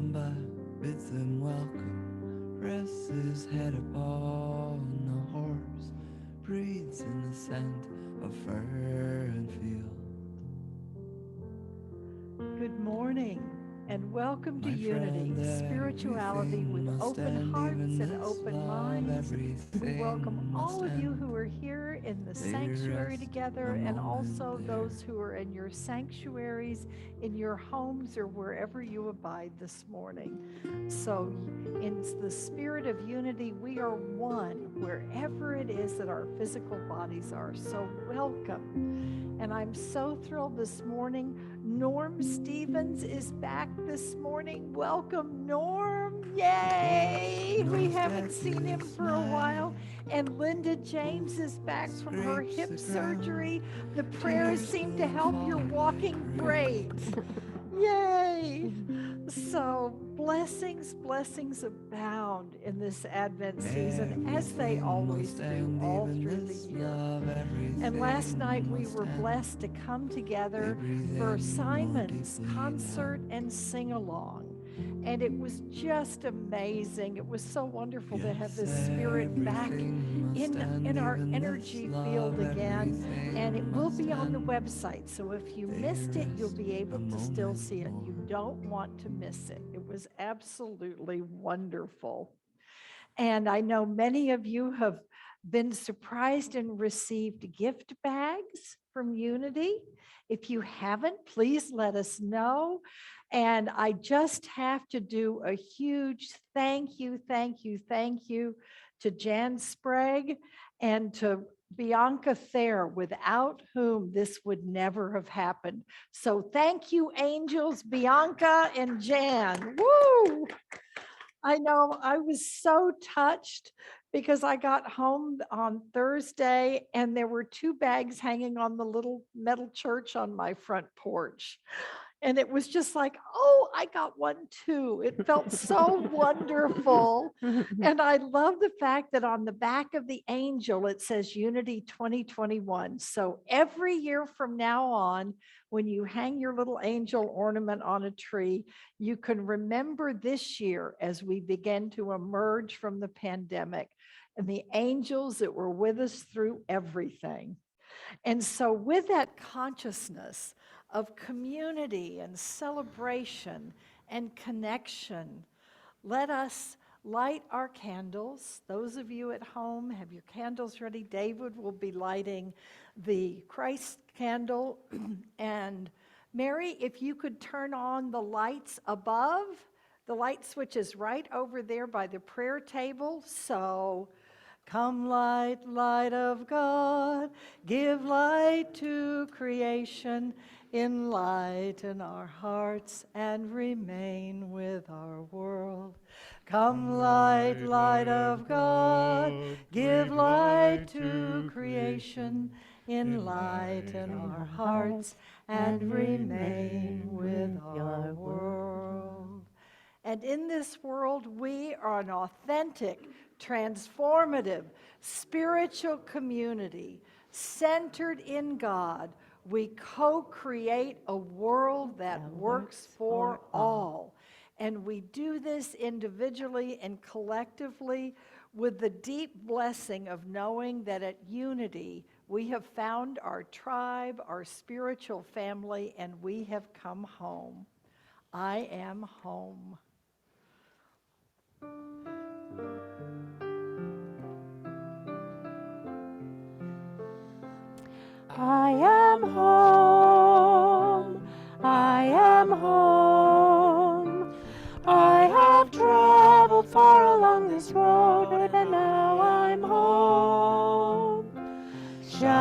on by, bids them welcome, rests his head upon a horse, breathes in the scent of fur and field. Good morning and welcome to My Unity, friend, spirituality with everything must open end, hearts even and this open love, minds. We welcome everything all must of you who end. are here in the Lay your sanctuary rest together a and moment also there. those who are in your sanctuaries, in your homes, or wherever you abide this morning. So, in the spirit of unity, we are one wherever it is that our physical bodies are. So, welcome. And I'm so thrilled this morning. Norm Stevens is back this morning. Welcome, Norm. Yay! We haven't seen him for a while. And Linda James is back from her hip surgery. The prayers seem to help your walking great. Yay! So, blessings abound in this Advent season, as they always do, all through the year. And last night we were blessed to come together for Simon's concert and sing along. And it was just amazing. It was so wonderful to have the spirit back in our energy field again. And it will be on the website. So if you missed it, you'll be able to still see it. You don't want to miss it. It was absolutely wonderful. And I know many of you have been surprised and received gift bags from Unity. If you haven't, please let us know. And I just have to do a huge thank you to Jan Sprague and to Bianca Thayer, without whom this would never have happened. So thank you, angels, Bianca and Jan. Woo! I know I was so touched because I got home on Thursday and there were 2 bags hanging on the little metal church on my front porch. And it was just like, oh, I got one too. It felt so wonderful. And I love the fact that on the back of the angel, it says Unity 2021. So every year from now on, when you hang your little angel ornament on a tree, you can remember this year as we begin to emerge from the pandemic and the angels that were with us through everything. And so, with that consciousness of community and celebration and connection, let us light our candles. Those of you at home, have your candles ready. David will be lighting the Christ candle. And Mary, if you could turn on the lights above, the light switch is right over there by the prayer table. So, come, light, light of God, give light to creation, enlighten our hearts and remain with our world. Come, light, light of God, give light to creation, enlighten our hearts and remain with our world. And in this world, we are an authentic, transformative, spiritual community centered in God. We co-create a world that works for all. And we do this individually and collectively with the deep blessing of knowing that at Unity, we have found our tribe, our spiritual family, and we have come home. I am home. I am home, I am home. I have traveled far along this road and now I'm home. Shalom,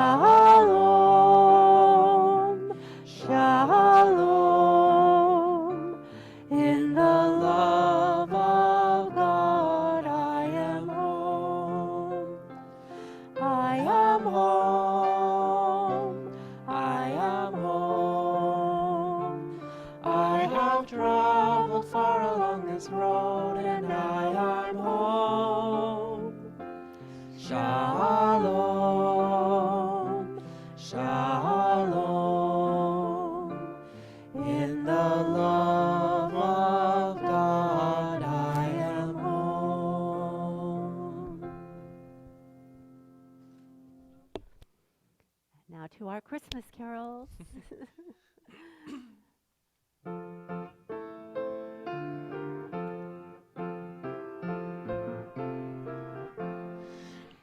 shalom. In the love of God I am home. I am home. I am home. I have traveled far along this road and I am home. Shalom, shalom. In the love of God. Now to our Christmas carols.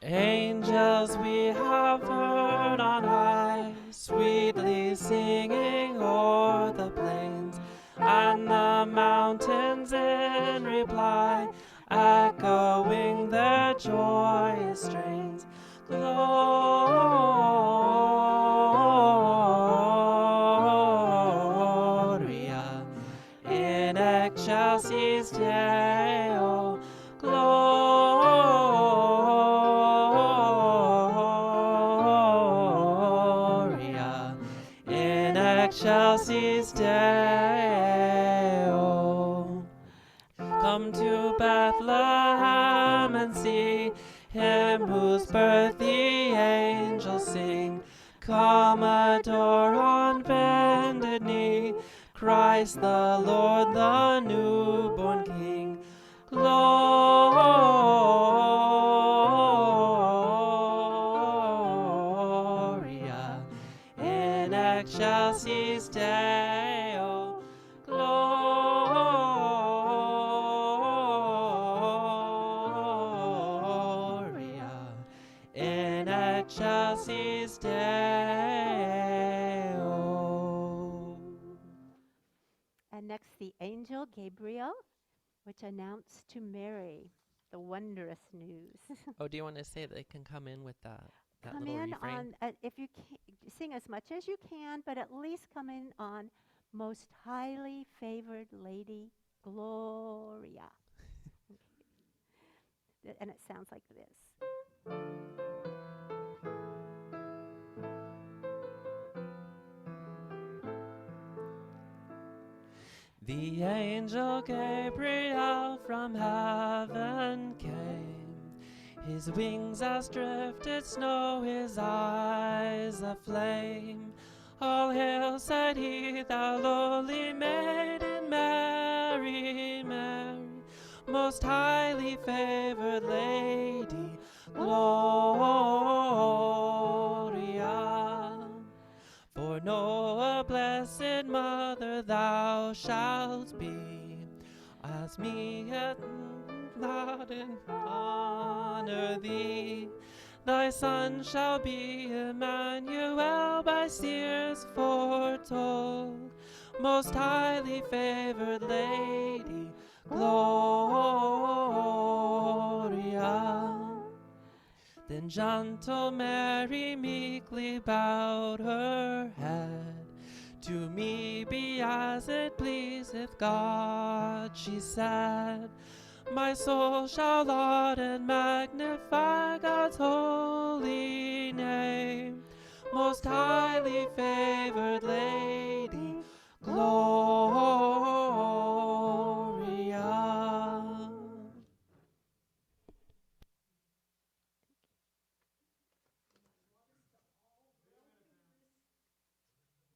Angels we have heard on high, sweetly singing o'er the plains, and the mountains in reply, echoing their joyous strains. Gloria in excelsis Deo. Gloria in excelsis Deo. Come to Bethlehem and see him whose birth the angels sing. Come adore on bended knee Christ the Lord, the newborn King. Gloria in excelsis Deo. Gloria in excelsis Deo. And next, the angel Gabriel, which announced to Mary the wondrous news. Oh, do you want to say they can come in with that Come little in refrain? on, if you can, sing as much as you can, but at least come in on most highly favored lady, Gloria. And it sounds like this. The angel Gabriel from heaven came. His wings as drifted snow, his eyes aflame. All hail, said he, thou lowly maiden, Mary, Mary, most highly favored lady, Gloria. For know a blessed mother thou shalt be, as me yet not in honor thee. Thy son shall be Emmanuel, by seers foretold, most highly favored lady, Gloria. Then gentle Mary meekly bowed her head. To me be as it pleaseth God, she said. My soul shall laud and magnify God's holy name. Most highly favored lady, Gloria.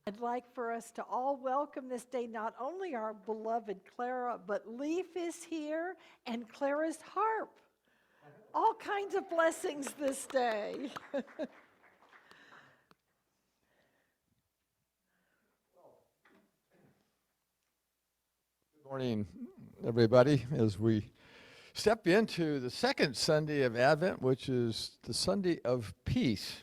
I'd like for us to all welcome this day not only our beloved Clara, but Leaf is here and Clara's harp. All kinds of blessings this day. Good morning, everybody, as we step into the second Sunday of Advent, which is the Sunday of Peace.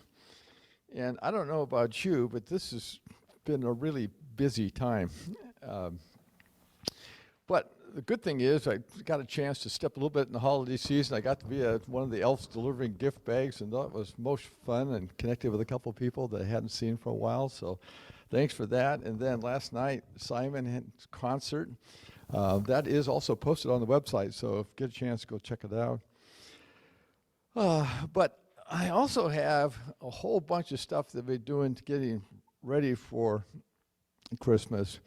And I don't know about you, but this has been a really busy time. But the good thing is I got a chance to step a little bit in the holiday season. I got to be one of the elves delivering gift bags, and that was most fun, and connected with a couple of people that I hadn't seen for a while. So thanks for that. And then last night, Simon had his concert. That is also posted on the website, so if you get a chance, go check it out. But I also have a whole bunch of stuff that we're doing to getting ready for Christmas.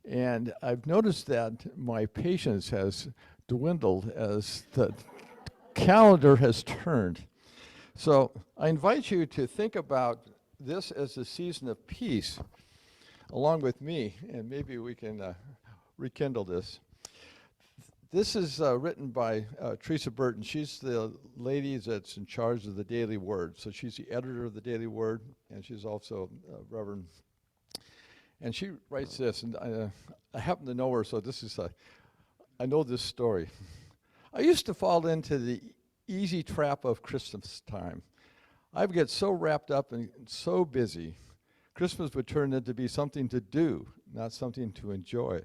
And I've noticed that my patience has dwindled as the calendar has turned. So I invite you to think about this as a season of peace along with me, and maybe we can rekindle this. This is written by Teresa Burton. She's the lady that's in charge of the Daily Word. So she's the editor of the Daily Word, and she's also Reverend. And she writes this, and I happen to know her, so this is I know this story. I used to fall into the easy trap of Christmas time. I would get so wrapped up and so busy, Christmas would turn into be something to do, not something to enjoy.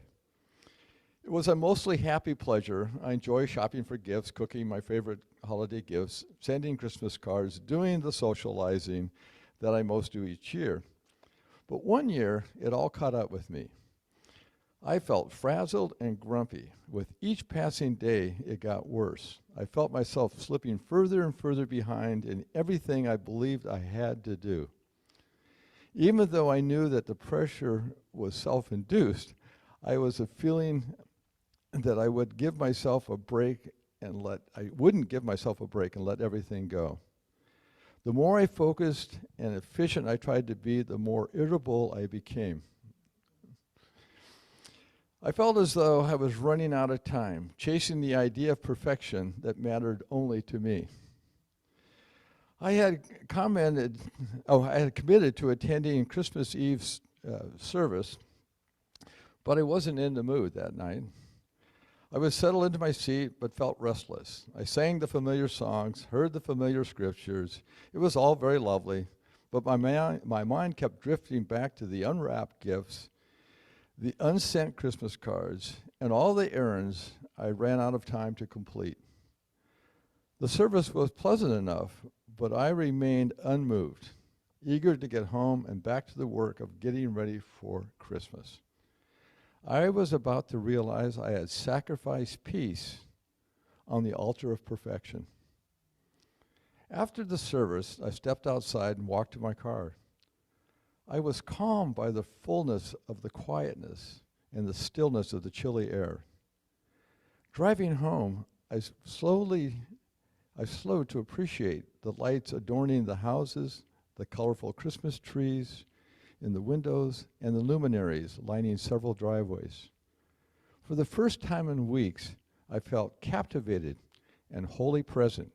It was a mostly happy pleasure. I enjoy shopping for gifts, cooking my favorite holiday gifts, sending Christmas cards, doing the socializing that I most do each year. But one year, it all caught up with me. I felt frazzled and grumpy. With each passing day, it got worse. I felt myself slipping further and further behind in everything I believed I had to do. Even though I knew that the pressure was self-induced, I was a feeling that I would give myself a break and I wouldn't give myself a break and let everything go. The more I focused and efficient I tried to be, the more irritable I became. I felt as though I was running out of time, chasing the idea of perfection that mattered only to me. I had committed to attending Christmas Eve's service, but I wasn't in the mood that night. I was settled into my seat, but felt restless. I sang the familiar songs, heard the familiar scriptures. It was all very lovely, but my mind kept drifting back to the unwrapped gifts, the unsent Christmas cards, and all the errands I ran out of time to complete. The service was pleasant enough, but I remained unmoved, eager to get home and back to the work of getting ready for Christmas. I was about to realize I had sacrificed peace on the altar of perfection. After the service, I stepped outside and walked to my car. I was calmed by the fullness of the quietness and the stillness of the chilly air. Driving home, I slowed to appreciate the lights adorning the houses, the colorful Christmas trees in the windows, and the luminaries lining several driveways. For the first time in weeks, I felt captivated and wholly present.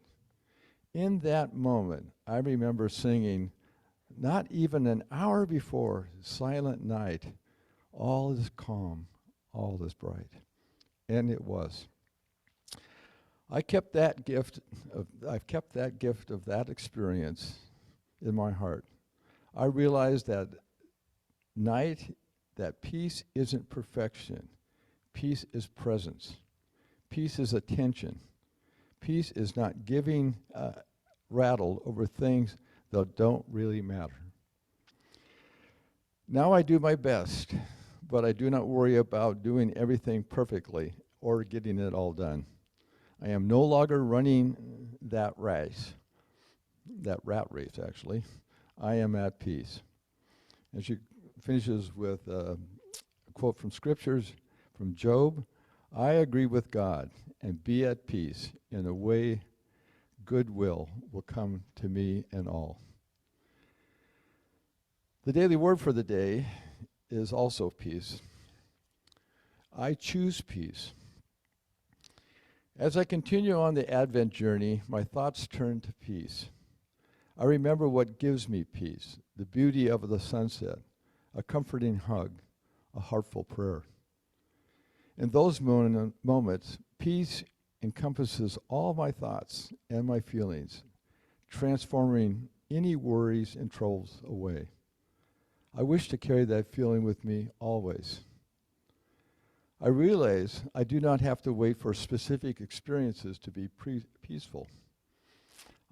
In that moment, I remember singing, not even an hour before, Silent Night, all is calm, all is bright. And it was. I've kept that gift of that experience in my heart. I realized that peace isn't perfection. Peace is presence. Peace is attention. Peace is not giving rattled over things that don't really matter. Now I do my best, but I do not worry about doing everything perfectly or getting it all done. I am no longer running that rat race, actually. I am at peace. And she finishes with a quote from scriptures from Job. I agree with God and be at peace in a way goodwill will come to me and all. The daily word for the day is also peace. I choose peace. As I continue on the Advent journey, my thoughts turn to peace. I remember what gives me peace, the beauty of the sunset, a comforting hug, a heartful prayer. In those moments, peace encompasses all my thoughts and my feelings, transforming any worries and troubles away. I wish to carry that feeling with me always. I realize I do not have to wait for specific experiences to be peaceful.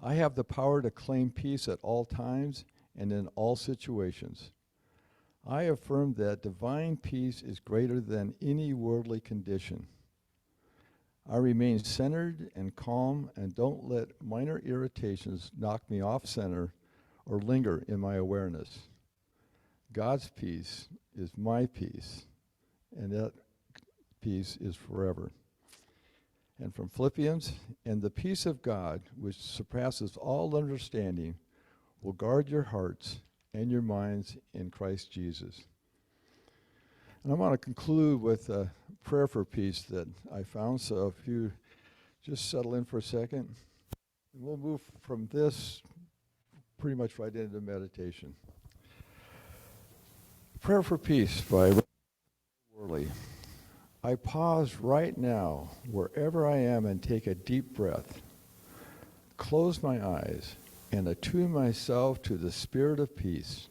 I have the power to claim peace at all times and in all situations. I affirm that divine peace is greater than any worldly condition. I remain centered and calm and don't let minor irritations knock me off center or linger in my awareness. God's peace is my peace, and that peace is forever. And from Philippians, and the peace of God, which surpasses all understanding, will guard your hearts and your minds in Christ Jesus. And I want to conclude with a prayer for peace that I found. So if you just settle in for a second, and we'll move from this pretty much right into meditation. Prayer for Peace by Worley. I pause right now, wherever I am, and take a deep breath. Close my eyes and attune myself to the spirit of peace.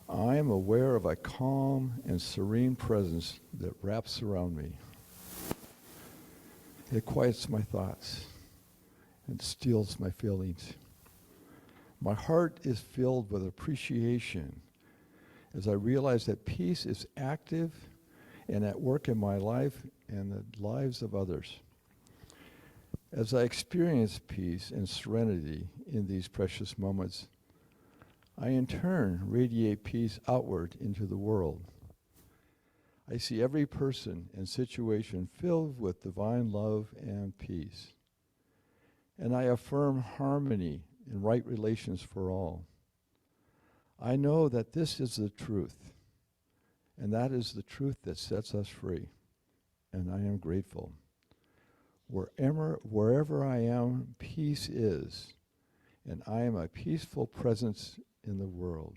I am aware of a calm and serene presence that wraps around me. It quiets my thoughts and stills my feelings. My heart is filled with appreciation as I realize that peace is active and at work in my life and the lives of others. As I experience peace and serenity in these precious moments, I in turn radiate peace outward into the world. I see every person and situation filled with divine love and peace. And I affirm harmony and right relations for all. I know that this is the truth, and that is the truth that sets us free, and I am grateful. Wherever I am, peace is, and I am a peaceful presence in the world.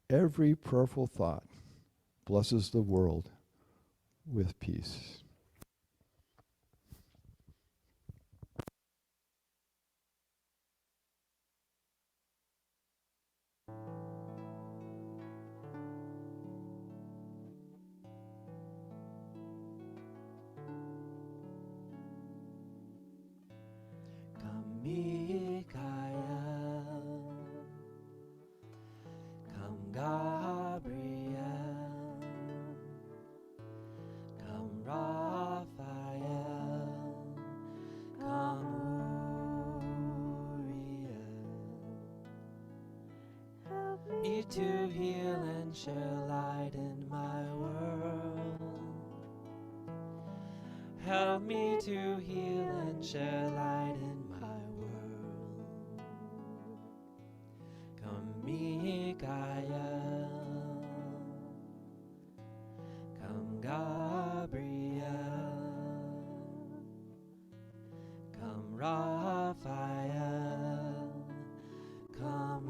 Every prayerful thought blesses the world with peace. Come, Michael. Come, Gabriel. Come, Raphael. Come, Uriel. Help Me to heal and share light in my world. Help me to heal and share light in my world. Come, Michael. Come, Gabriel. Come, Raphael. Come,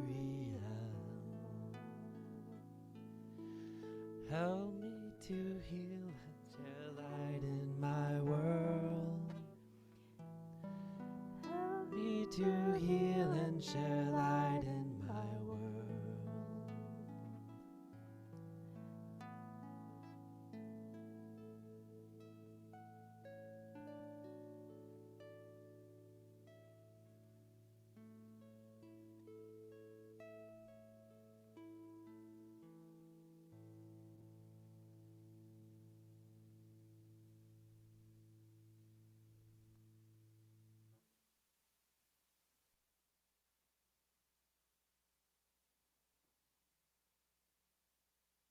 Uriel. Help me to heal and share light in my world. Help Me to heal and share light in my world.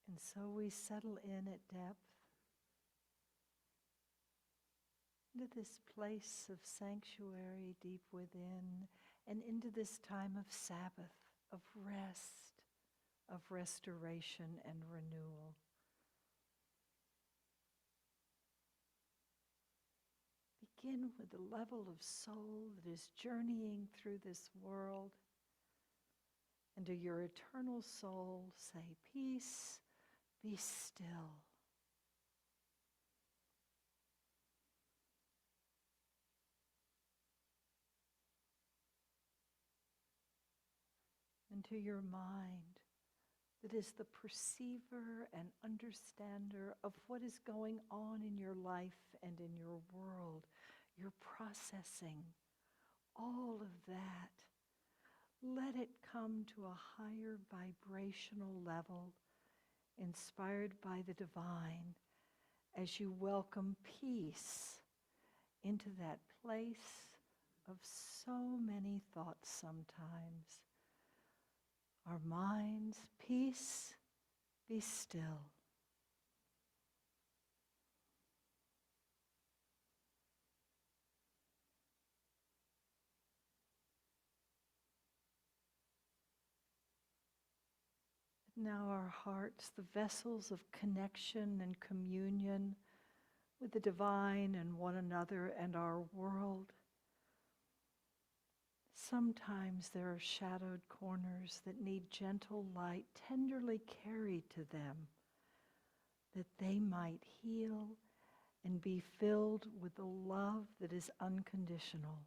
And so we settle in at depth into this place of sanctuary deep within and into this time of Sabbath, of rest, of restoration and renewal. Begin with the level of soul that is journeying through this world. And to your eternal soul, say, peace, be still. And to your mind, that is the perceiver and understander of what is going on in your life and in your world. You're processing all of that. Let it come to a higher vibrational level, inspired by the divine, as you welcome peace into that place of so many thoughts sometimes. Our minds, peace, be still. Now our hearts, the vessels of connection and communion with the divine and one another and our world. Sometimes there are shadowed corners that need gentle light tenderly carried to them, that they might heal and be filled with the love that is unconditional.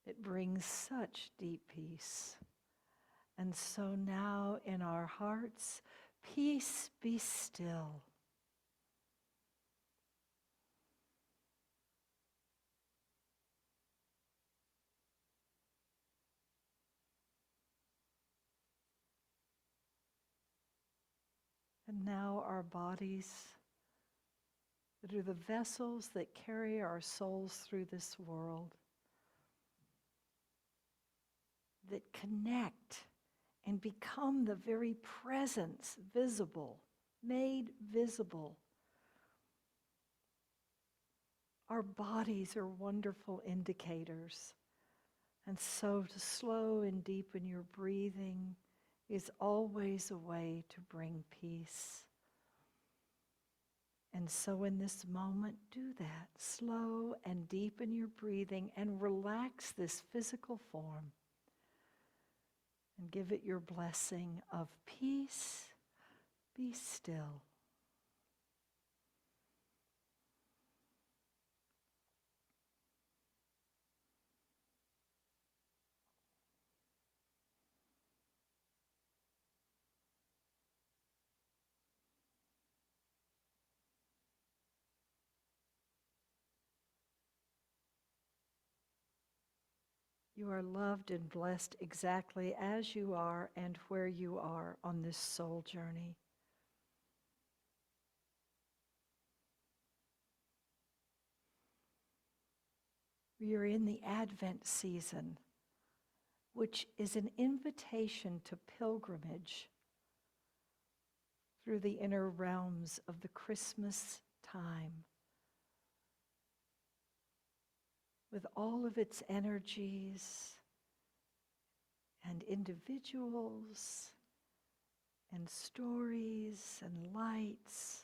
It brings such deep peace. And so now in our hearts, peace be still. And now our bodies, that are the vessels that carry our souls through this world, that connect and become the very presence visible, made visible. Our bodies are wonderful indicators. And so to slow and deepen your breathing is always a way to bring peace. And so in this moment, do that. Slow and deepen your breathing and relax this physical form. And give it your blessing of peace. Be still. You are loved and blessed exactly as you are and where you are on this soul journey. We are in the Advent season, which is an invitation to pilgrimage through the inner realms of the Christmas time, with all of its energies and individuals and stories and lights.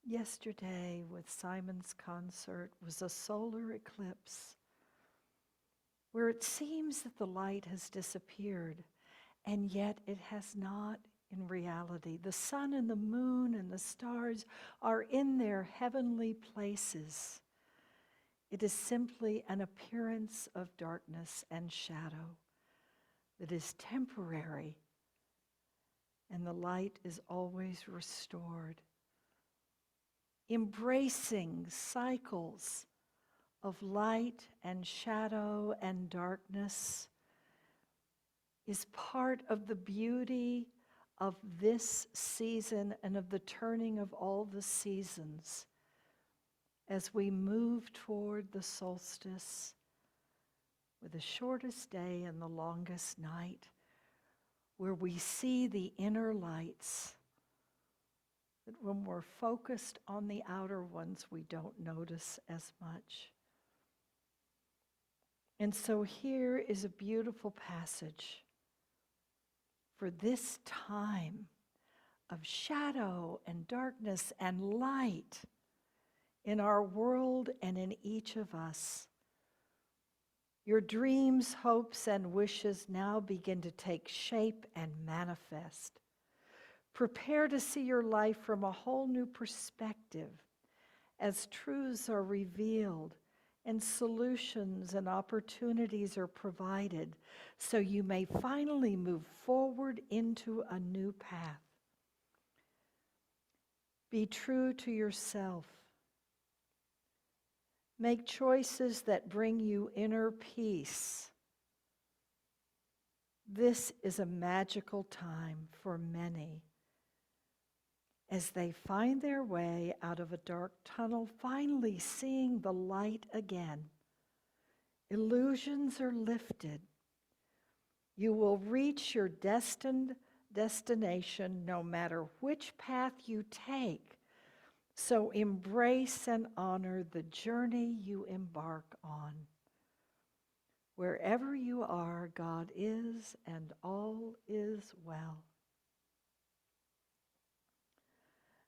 Yesterday with Simon's concert was a solar eclipse where it seems that the light has disappeared, and yet it has not in reality. The sun and the moon and the stars are in their heavenly places. It is simply an appearance of darkness and shadow that is temporary, and the light is always restored. Embracing cycles of light and shadow and darkness is part of the beauty of this season and of the turning of all the seasons as we move toward the solstice with the shortest day and the longest night, where we see the inner lights that when we're focused on the outer ones, we don't notice as much. And so here is a beautiful passage for this time of shadow and darkness and light in our world and in each of us. Your dreams, hopes, and wishes now begin to take shape and manifest. Prepare to see your life from a whole new perspective as truths are revealed and solutions and opportunities are provided, so you may finally move forward into a new path. Be true to yourself. Make choices that bring you inner peace. This is a magical time for many as they find their way out of a dark tunnel, finally seeing the light again. Illusions are lifted. You will reach your destined destination no matter which path you take. So embrace and honor the journey you embark on. Wherever you are, God is, and all is well.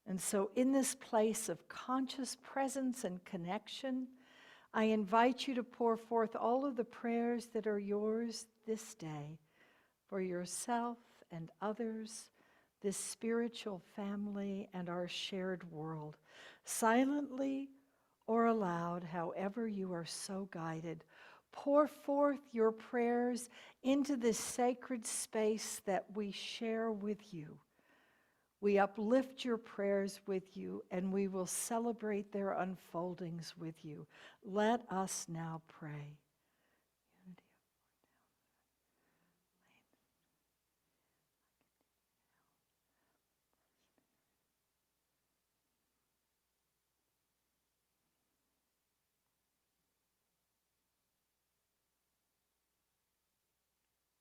And so, in this place of conscious presence and connection, I invite you to pour forth all of the prayers that are yours this day for yourself and others, this spiritual family, and our shared world, silently or aloud, however you are so guided. Pour forth your prayers into this sacred space that we share with you. We uplift your prayers with you, and we will celebrate their unfoldings with you. Let us now pray.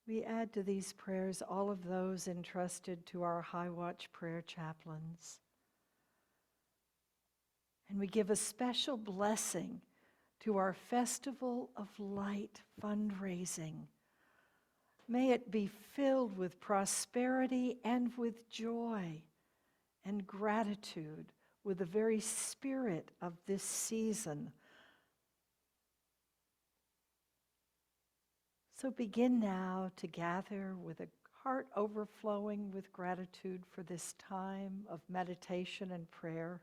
We add to these prayers all of those entrusted to our High Watch prayer chaplains. And we give a special blessing to our Festival of Light fundraising. May it be filled with prosperity and with joy and gratitude, with the very spirit of this season. So begin now to gather with a heart overflowing with gratitude for this time of meditation and prayer,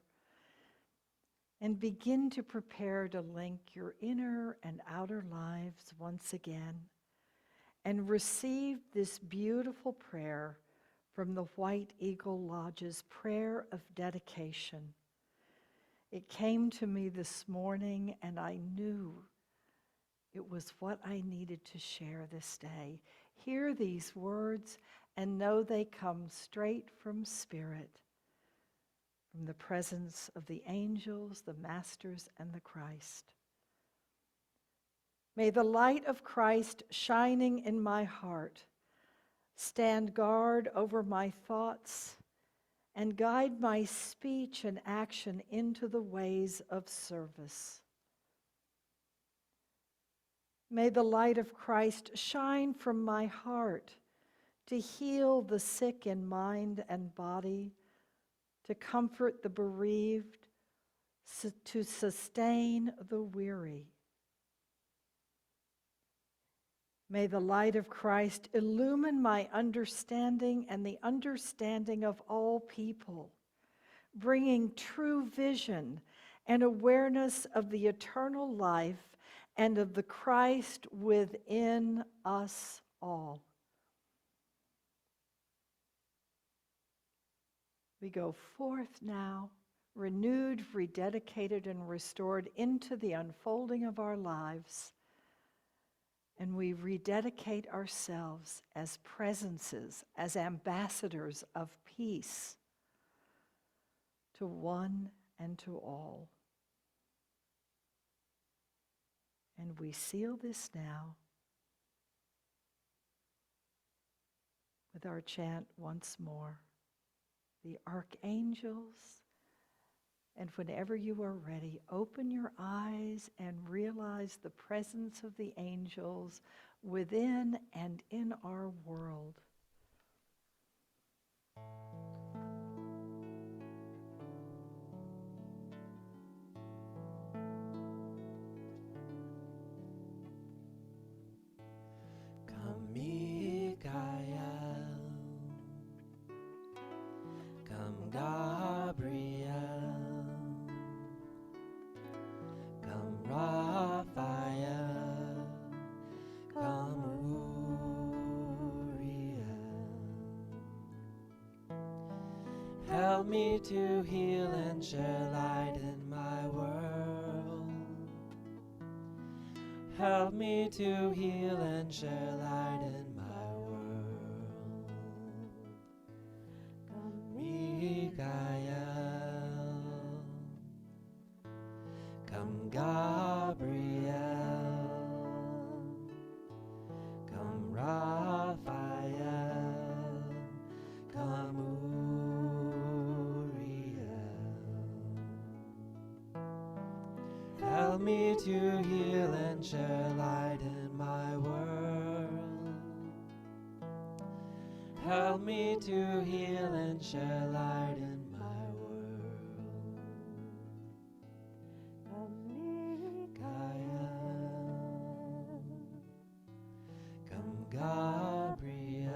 and begin to prepare to link your inner and outer lives once again, and receive this beautiful prayer from the White Eagle Lodge's prayer of dedication. It came to me this morning, and I knew it was what I needed to share this day. Hear these words and know they come straight from Spirit, from the presence of the angels, the masters, and the Christ. May the light of Christ shining in my heart stand guard over my thoughts and guide my speech and action into the ways of service. May the light of Christ shine from my heart to heal the sick in mind and body, to comfort the bereaved, to sustain the weary. May the light of Christ illumine my understanding and the understanding of all people, bringing true vision and awareness of the eternal life and of the Christ within us all. We go forth now, renewed, rededicated, and restored into the unfolding of our lives. And we rededicate ourselves as presences, as ambassadors of peace to one and to all. And we seal this now with our chant once more. The archangels, and whenever you are ready, open your eyes and realize the presence of the angels within and in our world. Come, Michael. Come, Gabriel. Come, Raphael. Come, Uriel. Help me to heal and share light in my world. Help me to heal and share light in my world. Come, Michael. Come, Gabriel. Come, Raphael. Come, Uriel. Help me to heal and share light in my world. Help me to heal and share light in my world. Gaia, come Gabriel,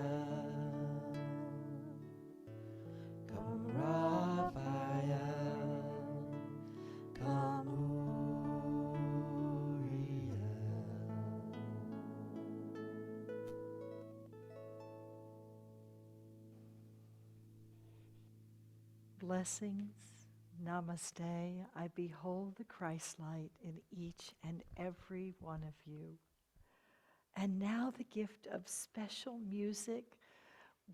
come Raphael, come Uriel. Blessings, namaste. I behold the Christ light in each and every one of you. And now the gift of special music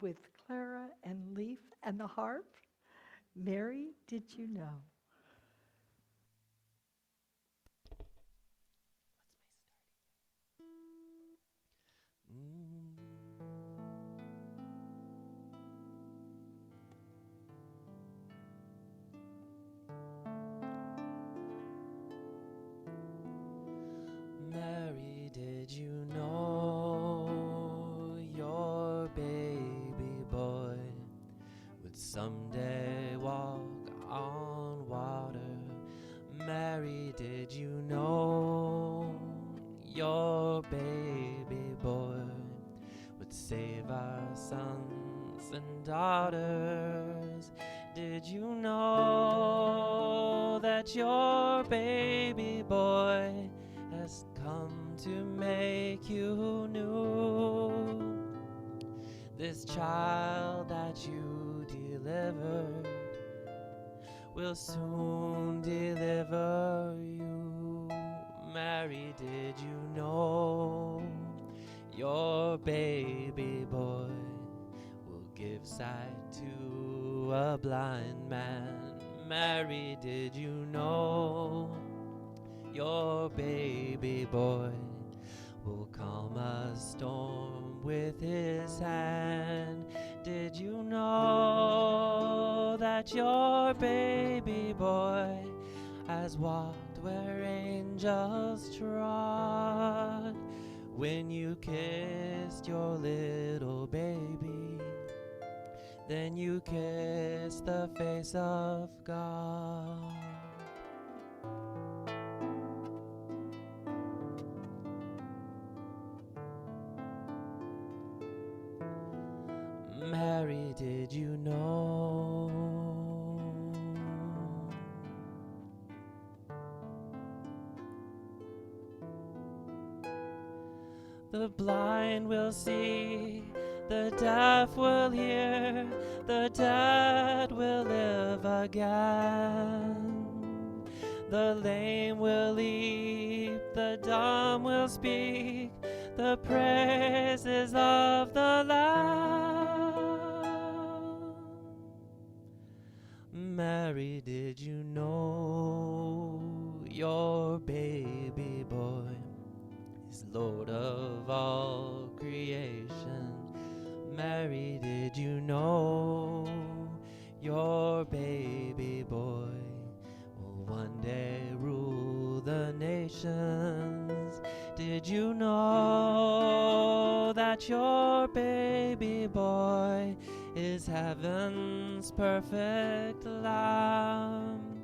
with Clara and Leaf and the harp. Mary, did you know? Mary, did you know your baby boy would someday walk on water? Mary, did you know your baby boy would save our sons and daughters? Did you know that your baby boy has come to make you new? This child that you delivered will soon deliver you. Mary, did you know your baby boy will give sight to a blind man? Mary, did you know your baby boy will calm a storm with his hand? Did you know that your baby boy has walked where angels trod? When you kissed your little baby, then you kissed the face of God. Mary, did you know the blind will see, the deaf will hear, the dead will live again, the lame will leap, the dumb will speak the praises of the Lamb? Mary, did you know your baby boy is Lord of all creation? Mary, did you know your baby boy will one day rule the nations? Did you know that your baby boy is heaven's perfect lamb?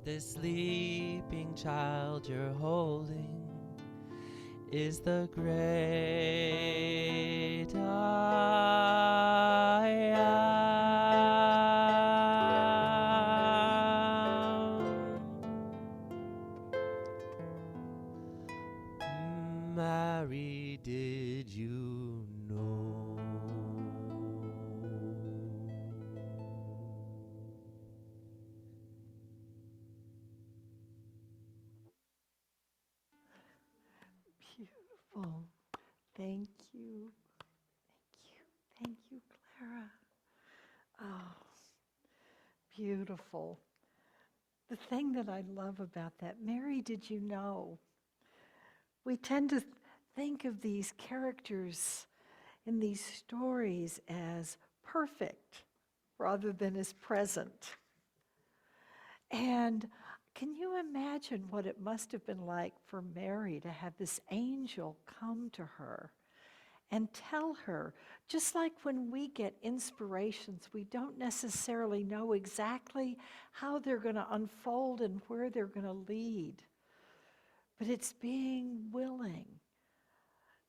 This sleeping child you're holding is the great I am. Mary, did you know? Beautiful. Thank you. Thank you, Clara. Oh, beautiful. The thing that I love about that, Mary, did you know? We tend to think of these characters in these stories as perfect rather than as present. And Can you imagine what it must have been like for Mary to have this angel come to her and tell her, just like when we get inspirations, we don't necessarily know exactly how they're going to unfold and where they're going to lead. But it's being willing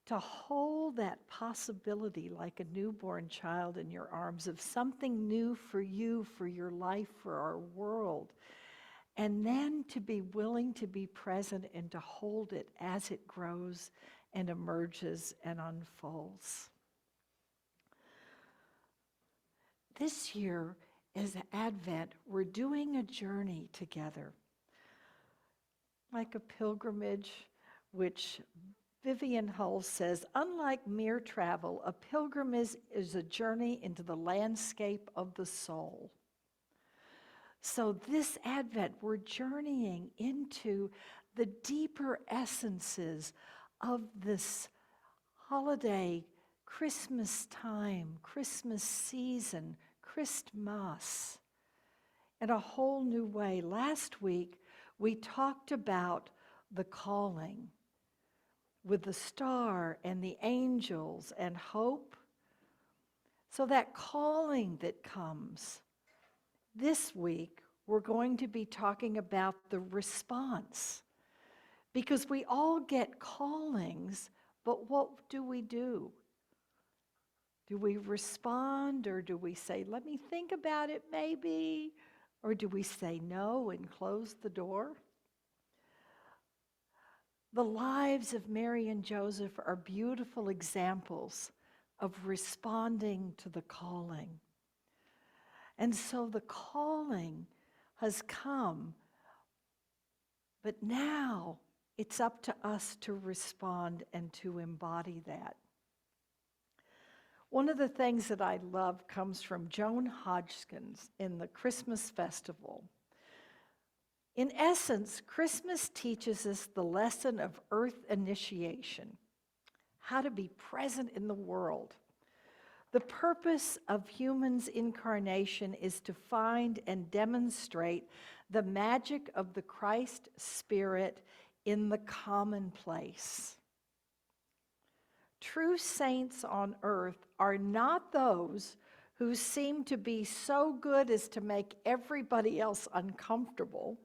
to hold that possibility like a newborn child in your arms of something new for you, for your life, for our world. And then to be willing to be present and to hold it as it grows and emerges and unfolds. This year, as Advent, we're doing a journey together, like a pilgrimage, which Vivian Hull says, unlike mere travel, a pilgrimage is a journey into the landscape of the soul. So this Advent, we're journeying into the deeper essences of this holiday, Christmas time, Christmas season, Christmas, in a whole new way. Last week, we talked about the calling with the star and the angels and hope. So that calling that comes. This week, we're going to be talking about the response, because we all get callings, but what do we do? Do we respond, or do we say, let me think about it maybe? Or do we say no and close the door? The lives of Mary and Joseph are beautiful examples of responding to the calling. And so the calling has come, but now it's up to us to respond and to embody that. One of the things that I love comes from Joan Hodgkins in the Christmas Festival. In essence, Christmas teaches us the lesson of earth initiation, how to be present in the world. The purpose of humans' incarnation is to find and demonstrate the magic of the Christ Spirit in the commonplace. True saints on earth are not those who seem to be so good as to make everybody else uncomfortable.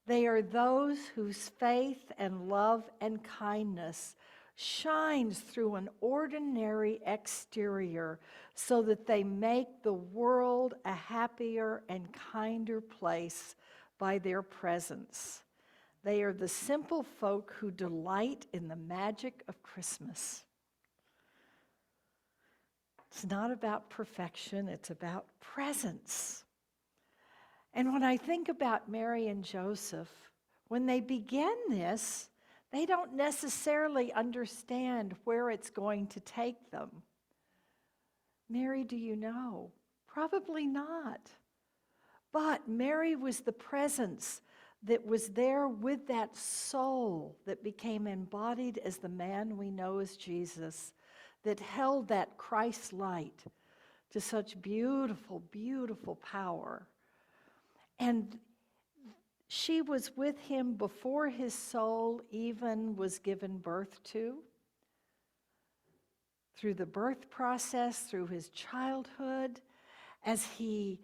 They are those whose faith and love and kindness shines through an ordinary exterior so that they make the world a happier and kinder place by their presence. They are the simple folk who delight in the magic of Christmas. It's not about perfection, it's about presence. And when I think about Mary and Joseph, when they begin this, they don't necessarily understand where it's going to take them. Mary, do you know? Probably not. But Mary was the presence that was there with that soul that became embodied as the man we know as Jesus, that held that Christ light to such beautiful, beautiful power. And she was with him before his soul even was given birth to, through the birth process, through his childhood, as he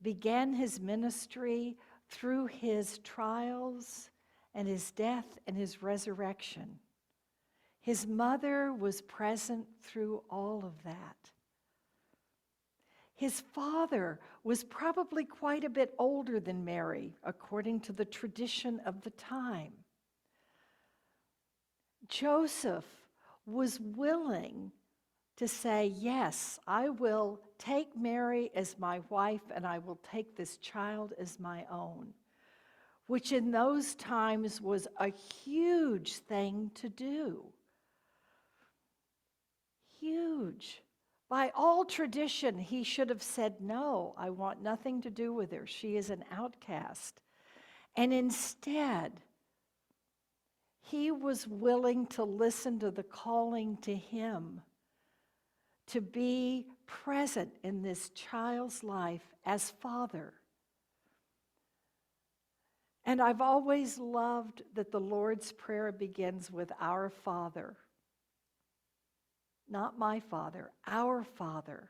began his ministry, through his trials and his death and his resurrection. His mother was present through all of that. His father was probably quite a bit older than Mary, according to the tradition of the time. Joseph was willing to say, yes, I will take Mary as my wife and I will take this child as my own, which in those times was a huge thing to do. Huge. By all tradition, he should have said, no, I want nothing to do with her. She is an outcast. And instead, he was willing to listen to the calling to him to be present in this child's life as father. And I've always loved that the Lord's Prayer begins with our Father. Not my Father, our Father.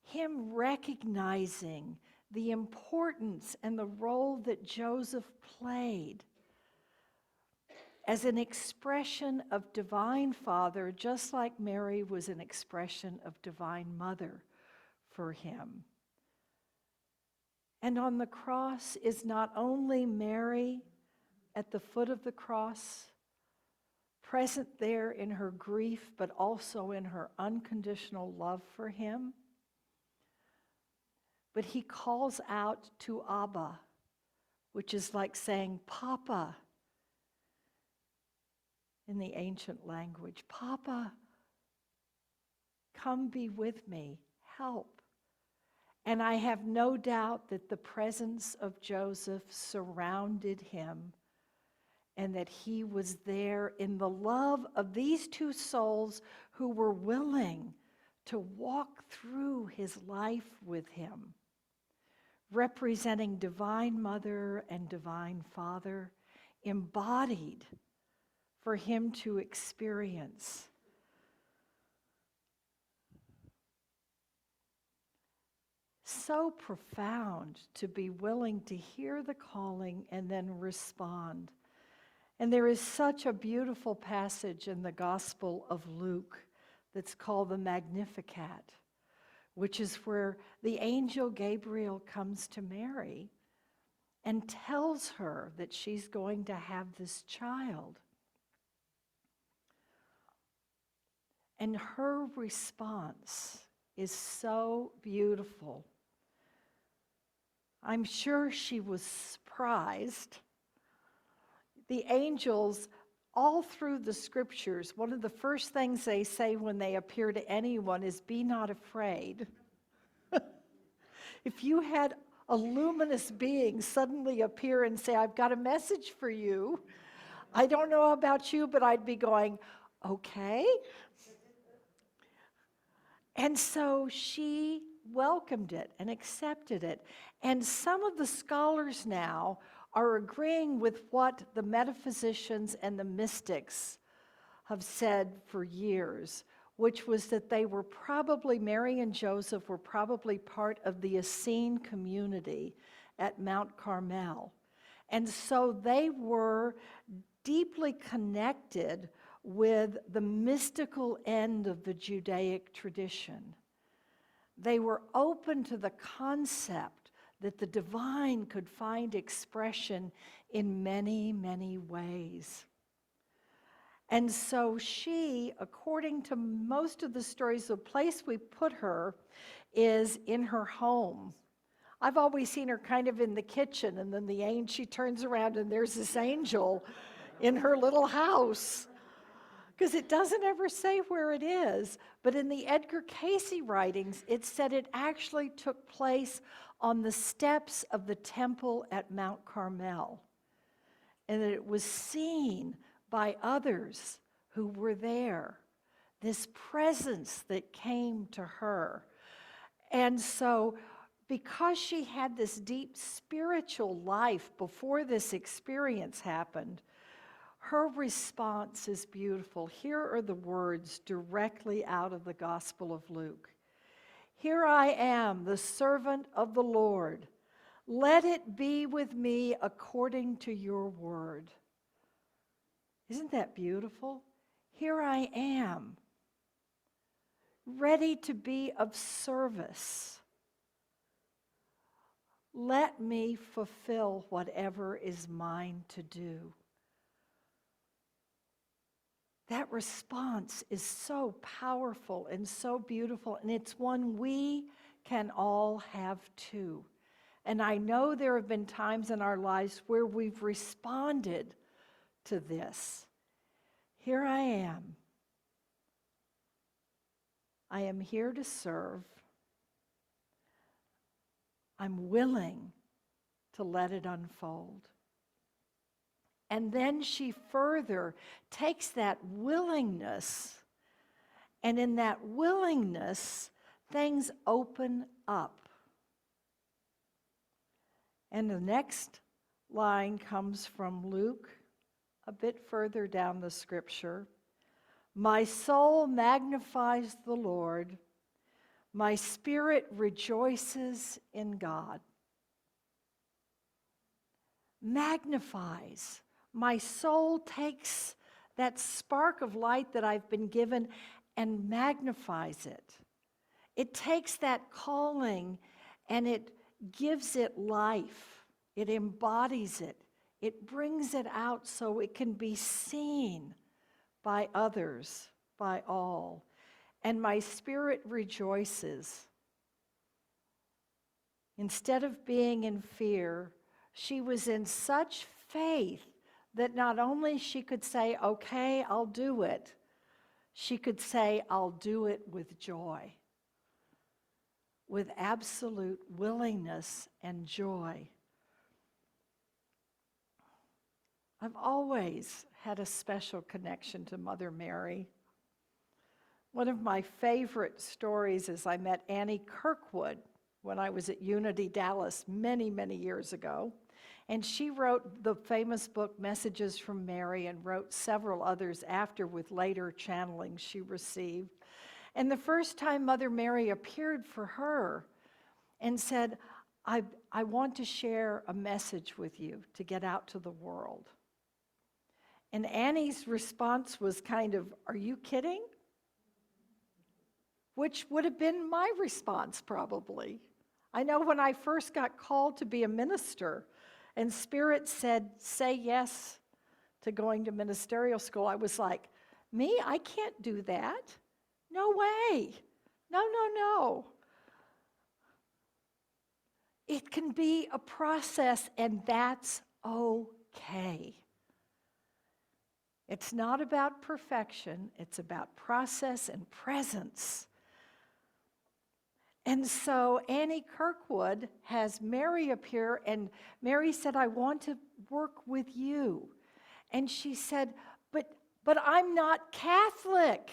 Him recognizing the importance and the role that Joseph played as an expression of divine Father, just like Mary was an expression of divine Mother for him. And on the cross is not only Mary at the foot of the cross, present there in her grief, but also in her unconditional love for him. But he calls out to Abba, which is like saying, Papa, in the ancient language. Papa, come be with me, help. And I have no doubt that the presence of Joseph surrounded him and that he was there in the love of these two souls who were willing to walk through his life with him, representing Divine Mother and Divine Father, embodied for him to experience. So profound to be willing to hear the calling and then respond. And there is such a beautiful passage in the Gospel of Luke that's called the Magnificat, which is where the angel Gabriel comes to Mary and tells her that she's going to have this child. And her response is so beautiful. I'm sure she was surprised. The angels, all through the scriptures, one of the first things they say when they appear to anyone is, be not afraid. If you had a luminous being suddenly appear and say, I've got a message for you, I don't know about you, but I'd be going, okay. And so she welcomed it and accepted it. And some of the scholars now are agreeing with what the metaphysicians and the mystics have said for years, which was that they were probably, Mary and Joseph were probably part of the Essene community at Mount Carmel. And so they were deeply connected with the mystical end of the Judaic tradition. They were open to the concept that the divine could find expression in many, many ways. And so she, according to most of the stories, the place we put her is in her home. I've always seen her kind of in the kitchen, and then she turns around and there's this angel in her little house. Because it doesn't ever say where it is, but in the Edgar Cayce writings, it said it actually took place on the steps of the temple at Mount Carmel, and that it was seen by others who were there, this presence that came to her. And so, because she had this deep spiritual life before this experience happened, her response is beautiful. Here are the words directly out of the Gospel of Luke. Here I am, the servant of the Lord. Let it be with me according to your word. Isn't that beautiful? Here I am, ready to be of service. Let me fulfill whatever is mine to do. That response is so powerful and so beautiful, and it's one we can all have too. And I know there have been times in our lives where we've responded to this. Here I am. I am here to serve. I'm willing to let it unfold. And then she further takes that willingness, and in that willingness, things open up. And the next line comes from Luke, a bit further down the scripture. My soul magnifies the Lord. My spirit rejoices in God. Magnifies. My soul takes that spark of light that I've been given and magnifies it. It takes that calling and it gives it life. It embodies it. It brings it out so it can be seen by others, by all. And my spirit rejoices. Instead of being in fear, she was in such faith that not only she could say, okay, I'll do it, she could say, I'll do it with joy, with absolute willingness and joy. I've always had a special connection to Mother Mary. One of my favorite stories is I met Annie Kirkwood when I was at Unity Dallas many, many years ago. And she wrote the famous book, Messages from Mary, and wrote several others after with later channelings she received. And the first time Mother Mary appeared for her and said, I want to share a message with you to get out to the world. And Annie's response was kind of, are you kidding? Which would have been my response probably. I know when I first got called to be a minister and Spirit said, say yes to going to ministerial school, I was like, me? I can't do that. No way. No. It can be a process, and that's okay. It's not about perfection, it's about process and presence. And so Annie Kirkwood has Mary appear, and Mary said, I want to work with you. And she said, but I'm not Catholic.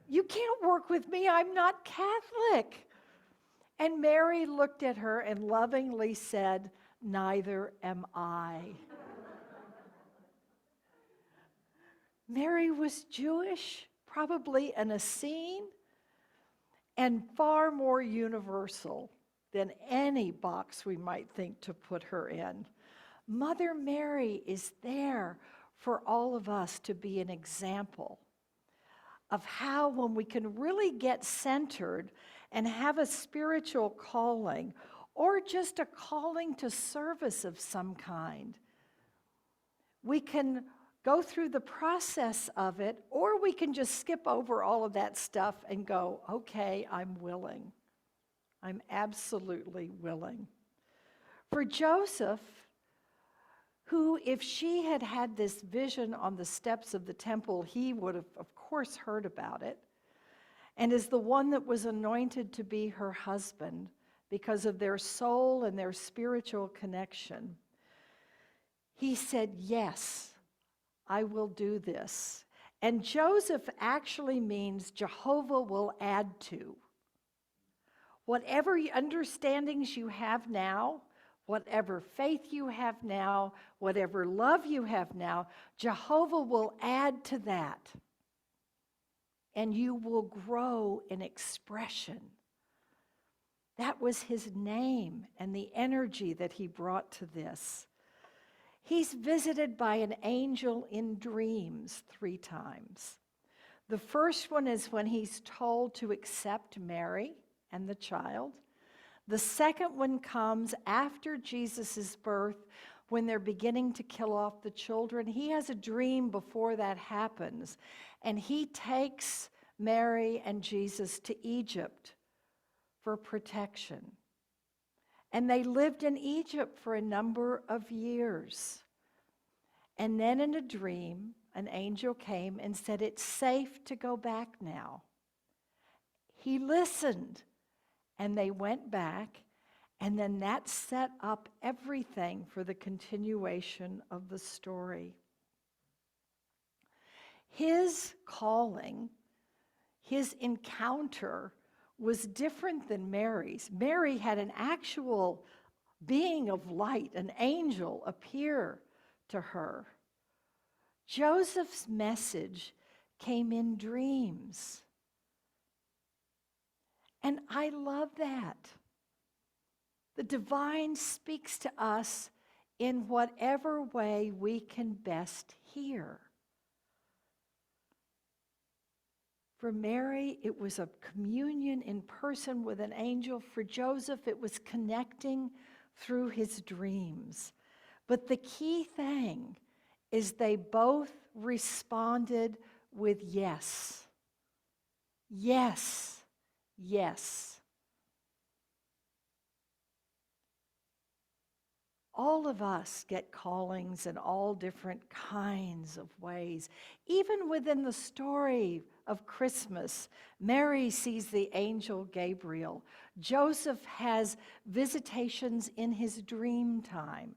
You can't work with me, I'm not Catholic. And Mary looked at her and lovingly said, neither am I. Mary was Jewish, probably an Essene, and far more universal than any box we might think to put her in. Mother Mary is there for all of us to be an example of how, when we can really get centered and have a spiritual calling, or just a calling to service of some kind, we can go through the process of it, or we can just skip over all of that stuff and go, okay, I'm willing. I'm absolutely willing. For Joseph, who, if she had had this vision on the steps of the temple, he would have, of course, heard about it, and is the one that was anointed to be her husband because of their soul and their spiritual connection. He said, yes, I will do this. And Joseph actually means Jehovah will add to. Whatever understandings you have now, whatever faith you have now, whatever love you have now, Jehovah will add to that. And you will grow in expression. That was his name and the energy that he brought to this. He's visited by an angel in dreams 3 times. The first one is when he's told to accept Mary and the child. The second one comes after Jesus' birth, when they're beginning to kill off the children. He has a dream before that happens, and he takes Mary and Jesus to Egypt for protection. And they lived in Egypt for a number of years. And then in a dream, an angel came and said, it's safe to go back now. He listened, and they went back, and then that set up everything for the continuation of the story. His calling, his encounter was different than Mary's. Mary had an actual being of light, an angel, appear to her. Joseph's message came in dreams. And I love that. The divine speaks to us in whatever way we can best hear. For Mary, it was a communion in person with an angel. For Joseph, it was connecting through his dreams. But the key thing is they both responded with yes. Yes. Yes. All of us get callings in all different kinds of ways. Even within the story of Christmas, Mary sees the angel Gabriel. Joseph has visitations in his dream time.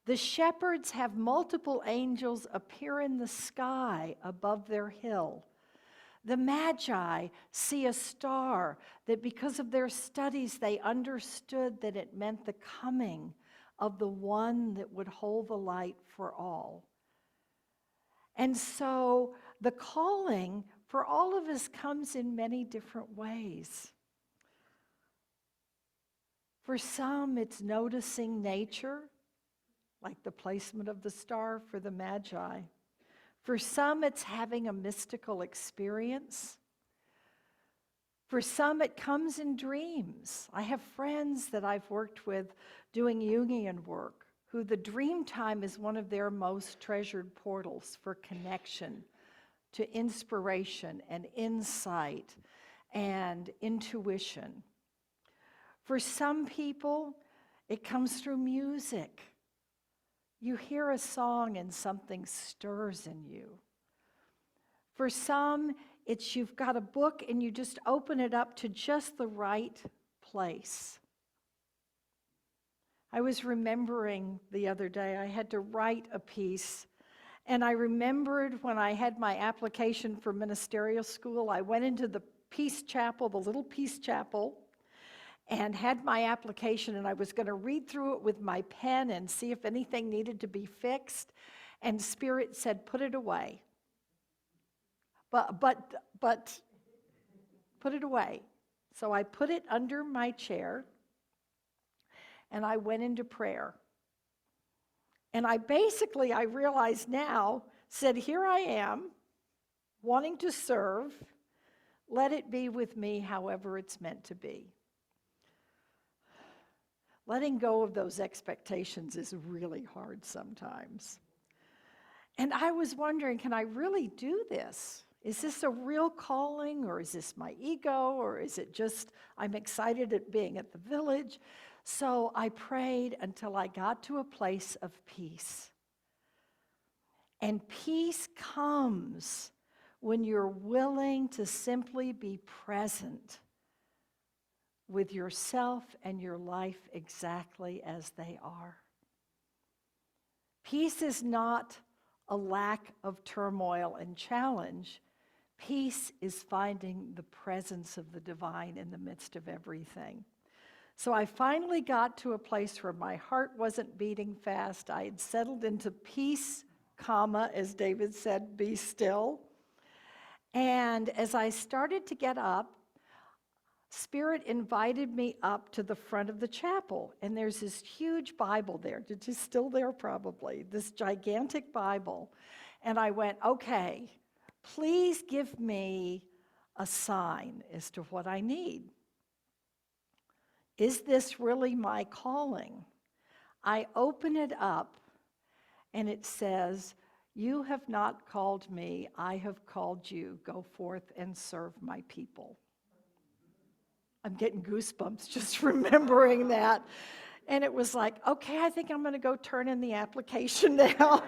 The shepherds have multiple angels appear in the sky above their hill. The Magi see a star that because of their studies they understood that it meant the coming of the one that would hold the light for all. And so the calling for all of us comes in many different ways. For some, it's noticing nature, like the placement of the star for the Magi. For some, it's having a mystical experience. For some, it comes in dreams. I have friends that I've worked with doing Jungian work, who the dream time is one of their most treasured portals for connection to inspiration and insight and intuition. For some people, it comes through music. You hear a song and something stirs in you. For some, it's you've got a book and you just open it up to just the right place. I was remembering the other day, I had to write a piece, and I remembered when I had my application for ministerial school, I went into the Peace Chapel, the little Peace Chapel, and had my application, and I was going to read through it with my pen and see if anything needed to be fixed, and Spirit said, put it away. But put it away. So I put it under my chair, and I went into prayer. And I realize now, said, here I am, wanting to serve. Let it be with me however it's meant to be. Letting go of those expectations is really hard sometimes. And I was wondering, can I really do this? Is this a real calling, or is this my ego, or is it just I'm excited at being at the village? So I prayed until I got to a place of peace. And peace comes when you're willing to simply be present with yourself and your life exactly as they are. Peace is not a lack of turmoil and challenge. Peace is finding the presence of the divine in the midst of everything. So I finally got to a place where my heart wasn't beating fast. I had settled into peace, comma, as David said, be still. And as I started to get up, Spirit invited me up to the front of the chapel, and there's this huge Bible there. It's just still there probably, this gigantic Bible. And I went, okay, please give me a sign as to what I need. Is this really my calling? I open it up, and it says, you have not called me, I have called you. Go forth and serve my people. I'm getting goosebumps just remembering that. And it was like, okay, I think I'm going to go turn in the application now.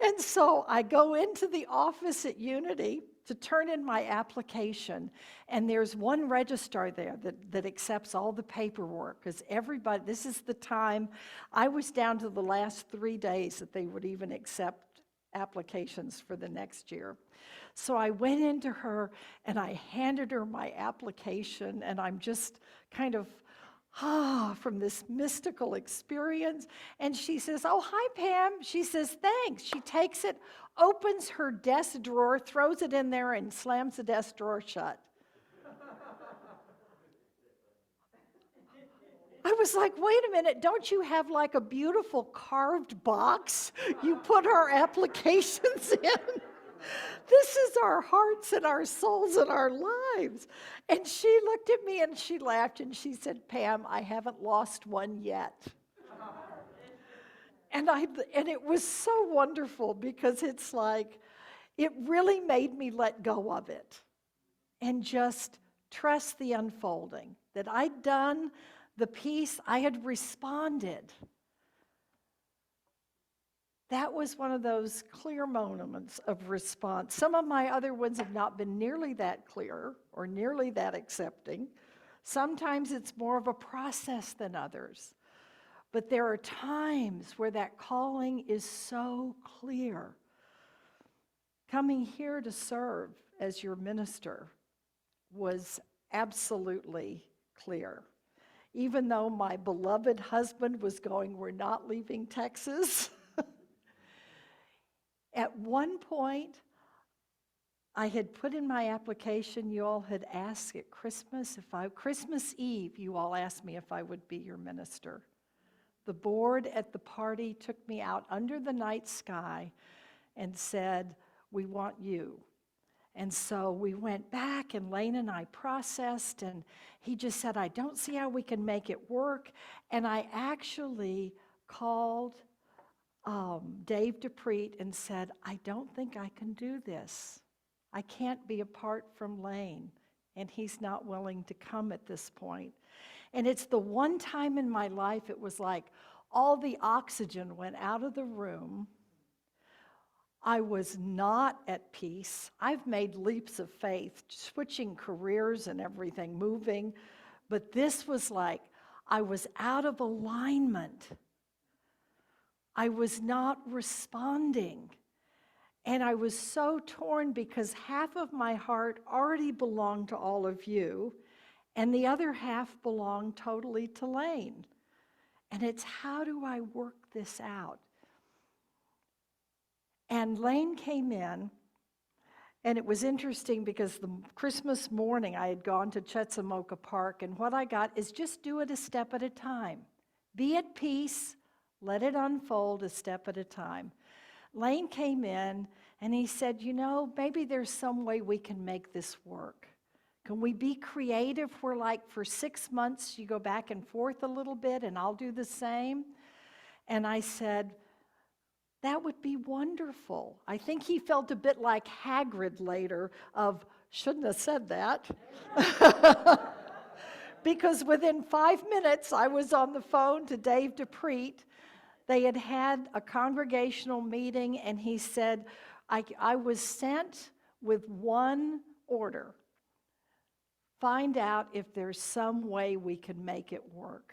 And so I go into the office at Unity to turn in my application. And there's one registrar there that accepts all the paperwork, because everybody, this is the time, I was down to the last 3 days that they would even accept applications for the next year. So I went into her and I handed her my application, and I'm just kind of from this mystical experience. And she says, oh, hi, Pam. She says, thanks. She takes it, opens her desk drawer, throws it in there, and slams the desk drawer shut. I was like, wait a minute, don't you have like a beautiful carved box you put our applications in? This is our hearts and our souls and our lives. And she looked at me and she laughed and she said, Pam, I haven't lost one yet. And it was so wonderful because it's like, it really made me let go of it and just trust the unfolding, that I'd done the piece, I had responded. That was one of those clear moments of response. Some of my other ones have not been nearly that clear or nearly that accepting. Sometimes it's more of a process than others. But there are times where that calling is so clear. Coming here to serve as your minister was absolutely clear. Even though my beloved husband was going, we're not leaving Texas. At one point, I had put in my application, you all had asked at Christmas, Christmas Eve, you all asked me if I would be your minister. The board at the party took me out under the night sky and said, we want you. And so we went back, and Lane and I processed, and he just said, I don't see how we can make it work. And I actually called Dave DePreet and said, I don't think I can do this. I can't be apart from Lane, and he's not willing to come at this point. And it's the one time in my life it was like all the oxygen went out of the room. I was not at peace. I've made leaps of faith, switching careers and everything, moving. But this was like I was out of alignment. I was not responding. And I was so torn because half of my heart already belonged to all of you, and the other half belonged totally to Lane. And it's, how do I work this out? And Lane came in, and it was interesting because the Christmas morning I had gone to Chetzemoka Park, and what I got is just do it a step at a time. Be at peace, let it unfold a step at a time. Lane came in, and he said, you know, maybe there's some way we can make this work. Can we be creative? We're like, for 6 months, you go back and forth a little bit, and I'll do the same. And I said, that would be wonderful. I think he felt a bit like Hagrid later of, shouldn't have said that. Because within 5 minutes, I was on the phone to Dave DePreet. They had had a congregational meeting, and he said, I was sent with one order. Find out if there's some way we can make it work.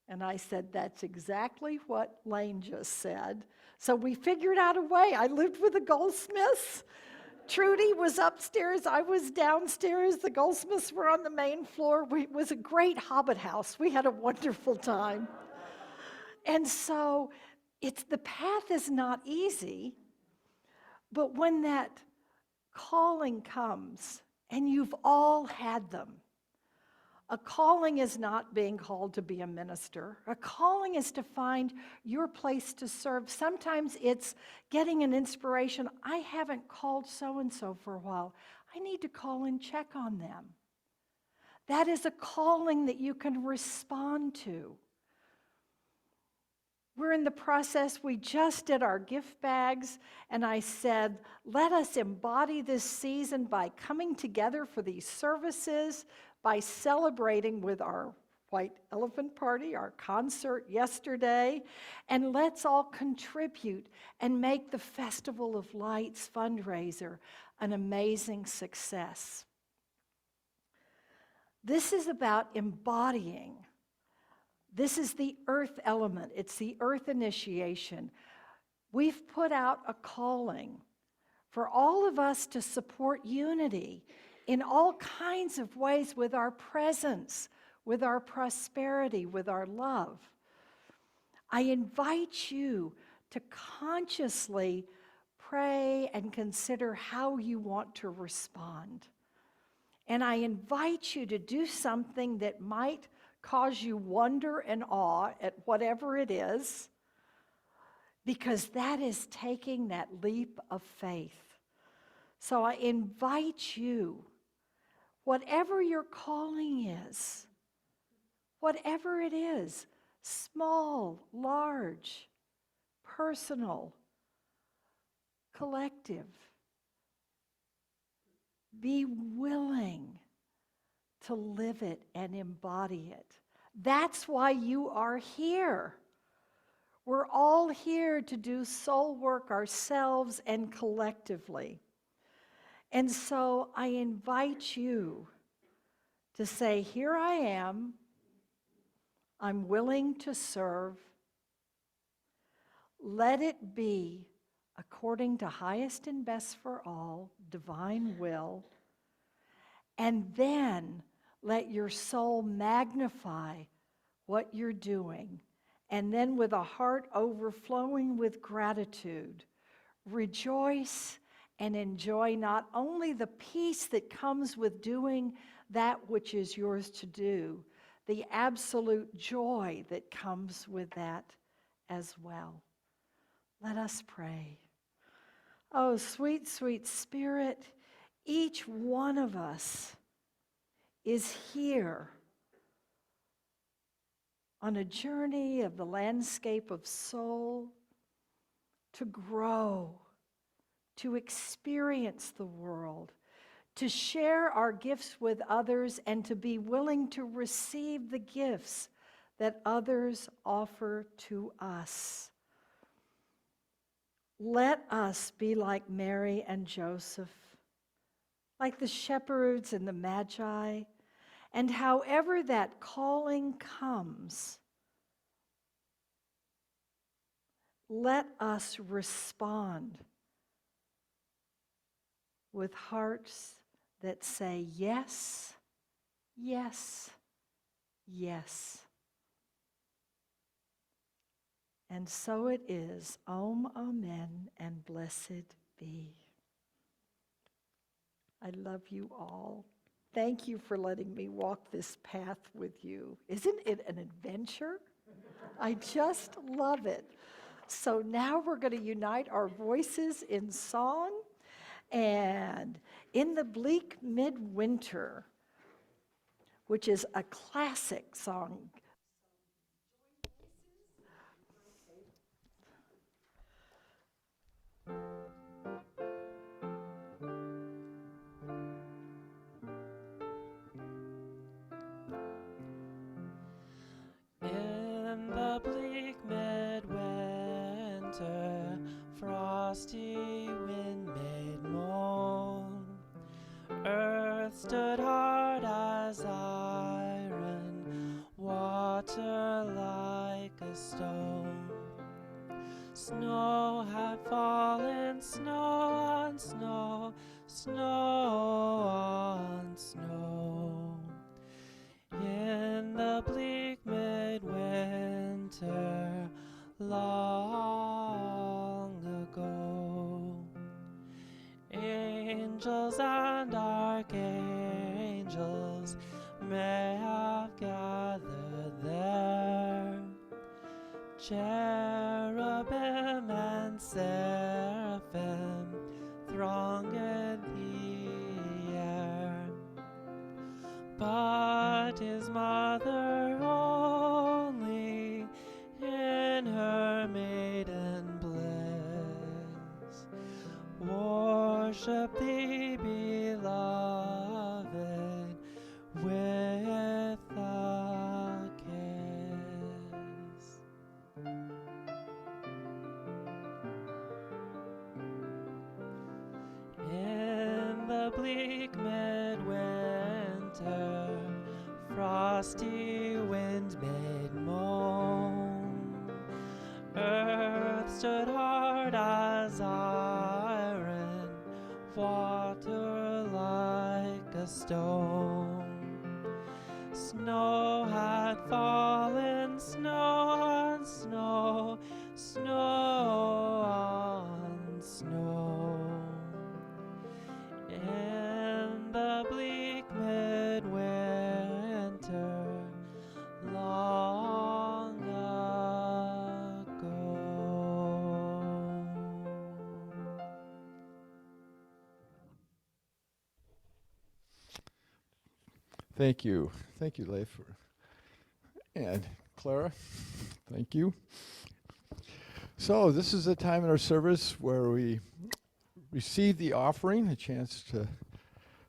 And I said, that's exactly what Lane just said. So we figured out a way. I lived with the Goldsmiths. Trudy was upstairs. I was downstairs. The Goldsmiths were on the main floor. It was a great hobbit house. We had a wonderful time. And so the path is not easy, but when that calling comes, and you've all had them, a calling is not being called to be a minister. A calling is to find your place to serve. Sometimes it's getting an inspiration. I haven't called so-and-so for a while. I need to call and check on them. That is a calling that you can respond to. We're in the process, we just did our gift bags, and I said, let us embody this season by coming together for these services, by celebrating with our White Elephant Party, our concert yesterday, and let's all contribute and make the Festival of Lights fundraiser an amazing success. This is about embodying. This is the earth element. It's the earth initiation. We've put out a calling for all of us to support unity in all kinds of ways with our presence, with our prosperity, with our love. I invite you to consciously pray and consider how you want to respond. And I invite you to do something that might cause you wonder and awe at whatever it is, because that is taking that leap of faith. So I invite you, whatever your calling is, whatever it is, small, large, personal, collective, be willing to live it and embody it. That's why you are here. We're all here to do soul work ourselves and collectively. And so I invite you to say, here I am. I'm willing to serve. Let it be according to highest and best for all, divine will. And then let your soul magnify what you're doing. And then with a heart overflowing with gratitude, rejoice and enjoy not only the peace that comes with doing that which is yours to do, the absolute joy that comes with that as well. Let us pray. Oh, sweet, sweet Spirit, each one of us is here on a journey of the landscape of soul to grow, to experience the world, to share our gifts with others, and to be willing to receive the gifts that others offer to us. Let us be like Mary and Joseph, like the shepherds and the Magi, and however that calling comes, let us respond with hearts that say yes, yes, yes. And so it is. Om, amen, and blessed be. I love you all. Thank you for letting me walk this path with you. Isn't it an adventure? I just love it. So now we're going to unite our voices in song. And in the bleak midwinter, which is a classic song. In the bleak midwinter, frosty wind made moan. Earth stood hard as iron, water like a stone. Snow had fallen, snow on snow, snow on snow. In the bleak midwinter, long ago, angels and archangels may have gathered there. Cherubim and seraphim thronged the air. But his mother only in her maiden bliss worship thee, beloved, with a kiss. In the bleak midwinter, frosty wind made moan. Earth stood hard as iron, water like a stone. Snow fallen snow on snow, snow on snow. In the bleak midwinter, long ago. Thank you. Thank you, Leif. And Clara, thank you. So this is a time in our service where we receive the offering, a chance to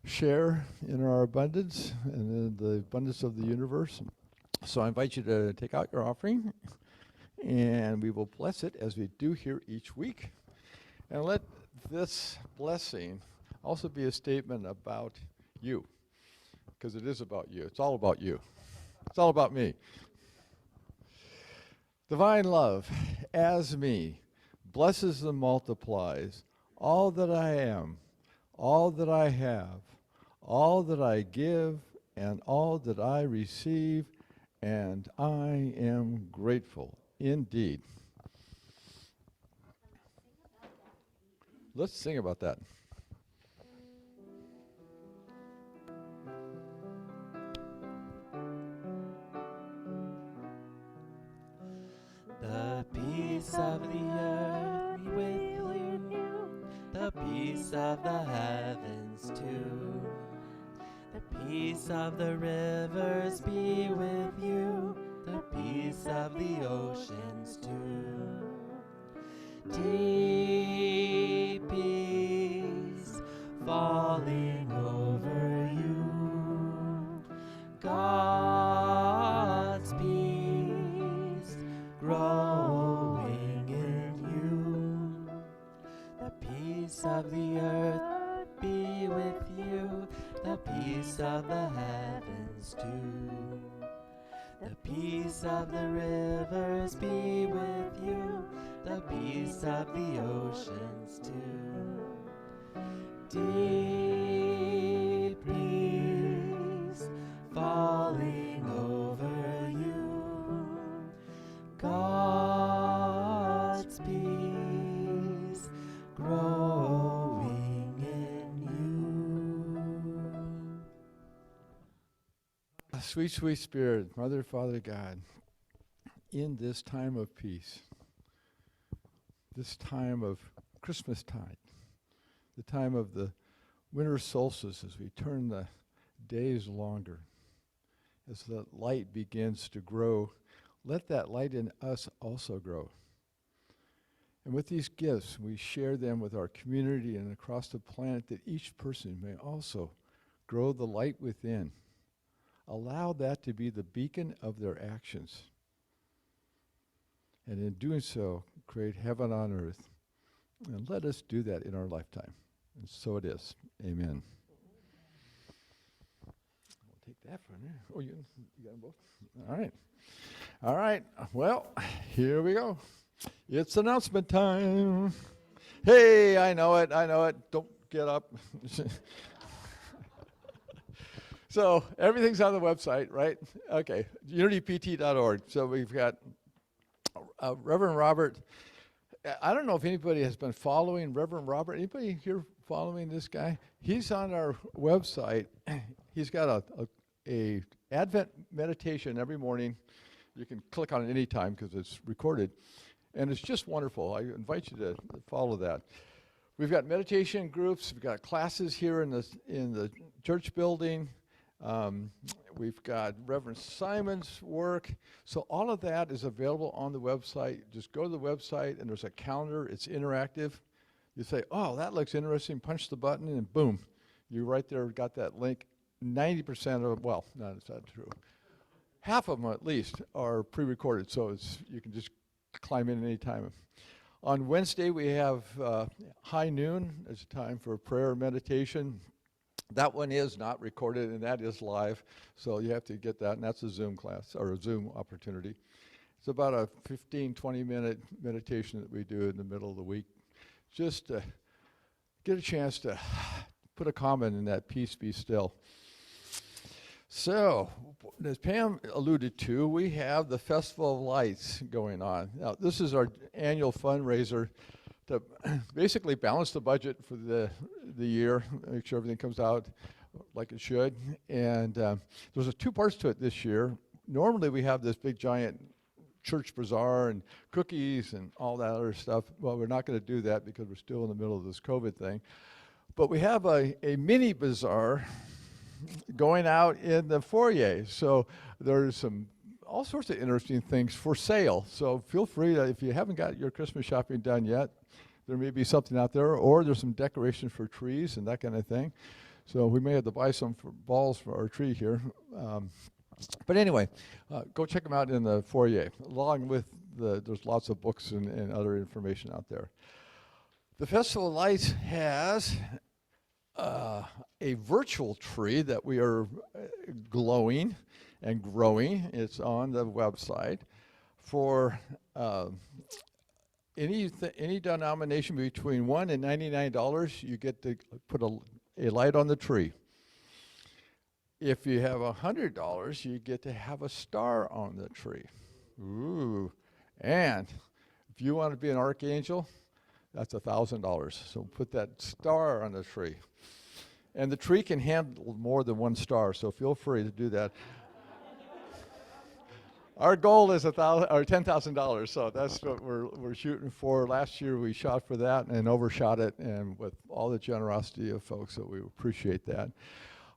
share in our abundance and in the abundance of the universe. So I invite you to take out your offering, and we will bless it as we do here each week. And let this blessing also be a statement about you, because it is about you. It's all about you. It's all about me. Divine love, as me, blesses and multiplies all that I am, all that I have, all that I give, and all that I receive, and I am grateful indeed. Let's sing about that. The peace of the earth be with you, the peace of the heavens too. The peace of the rivers be with you, the peace of the oceans too. Deep peace falling over you, God's peace growing in you. The peace of the earth be with you, the peace of the heavens too. The peace of the rivers be with you, the peace of the oceans too. Deep peace falling over you, God's peace growing in you. Sweet, sweet Spirit, Mother, Father, God, in this time of peace, this time of Christmas tide, the time of the winter solstice as we turn the days longer, as the light begins to grow, let that light in us also grow. And with these gifts, we share them with our community and across the planet, that each person may also grow the light within. Allow that to be the beacon of their actions. And in doing so, create heaven on earth. And let us do that in our lifetime. And so it is. Amen. I'll take that from there. Oh, you got them both? All right. All right. Well, here we go. It's announcement time. Hey, I know it. Don't get up. So everything's on the website, right? Okay, unitypt.org. So we've got Reverend Robert. I don't know if anybody has been following Reverend Robert. Anybody here following this guy? He's on our website. He's got a Advent meditation every morning. You can click on it any time because it's recorded. And it's just wonderful. I invite you to follow that. We've got meditation groups. We've got classes here in the church building. We've got Reverend Simon's work. So all of that is available on the website. Just go to the website, and there's a calendar. It's interactive. You say, oh, that looks interesting. Punch the button, and boom. You right there got that link. 90% of, well, no, it's not true. Half of them, at least, are pre-recorded, so you can just climb in any time. On Wednesday, we have high noon. It's a time for prayer and meditation. That one is not recorded, and that is live, so you have to get that, and that's a Zoom class, or a Zoom opportunity. It's about a 15, 20-minute meditation that we do in the middle of the week, just to get a chance to put a comment in that peace be still. So, as Pam alluded to, we have the Festival of Lights going on. Now, this is our annual fundraiser to basically balance the budget for the year, make sure everything comes out like it should. And there's two parts to it this year. Normally we have this big giant church bazaar and cookies and all that other stuff. Well, we're not going to do that because we're still in the middle of this COVID thing. But we have a mini bazaar going out in the foyer. So there's all sorts of interesting things for sale. So feel free to, if you haven't got your Christmas shopping done yet, there may be something out there, or there's some decoration for trees and that kind of thing. So we may have to buy some balls for our tree here. But anyway, go check them out in the foyer, along with there's lots of books and other information out there. The Festival of Lights has a virtual tree that we are glowing and growing. It's on the website for any denomination between $1 and $99. You get to put a light on the tree. If you have $100, you get to have a star on the tree. Ooh. And if you want to be an archangel, that's $1,000. So put that star on the tree. And the tree can handle more than one star, so feel free to do that. Our goal is $10,000, so that's what we're shooting for. Last year we shot for that and overshot it, and with all the generosity of folks, so we appreciate that.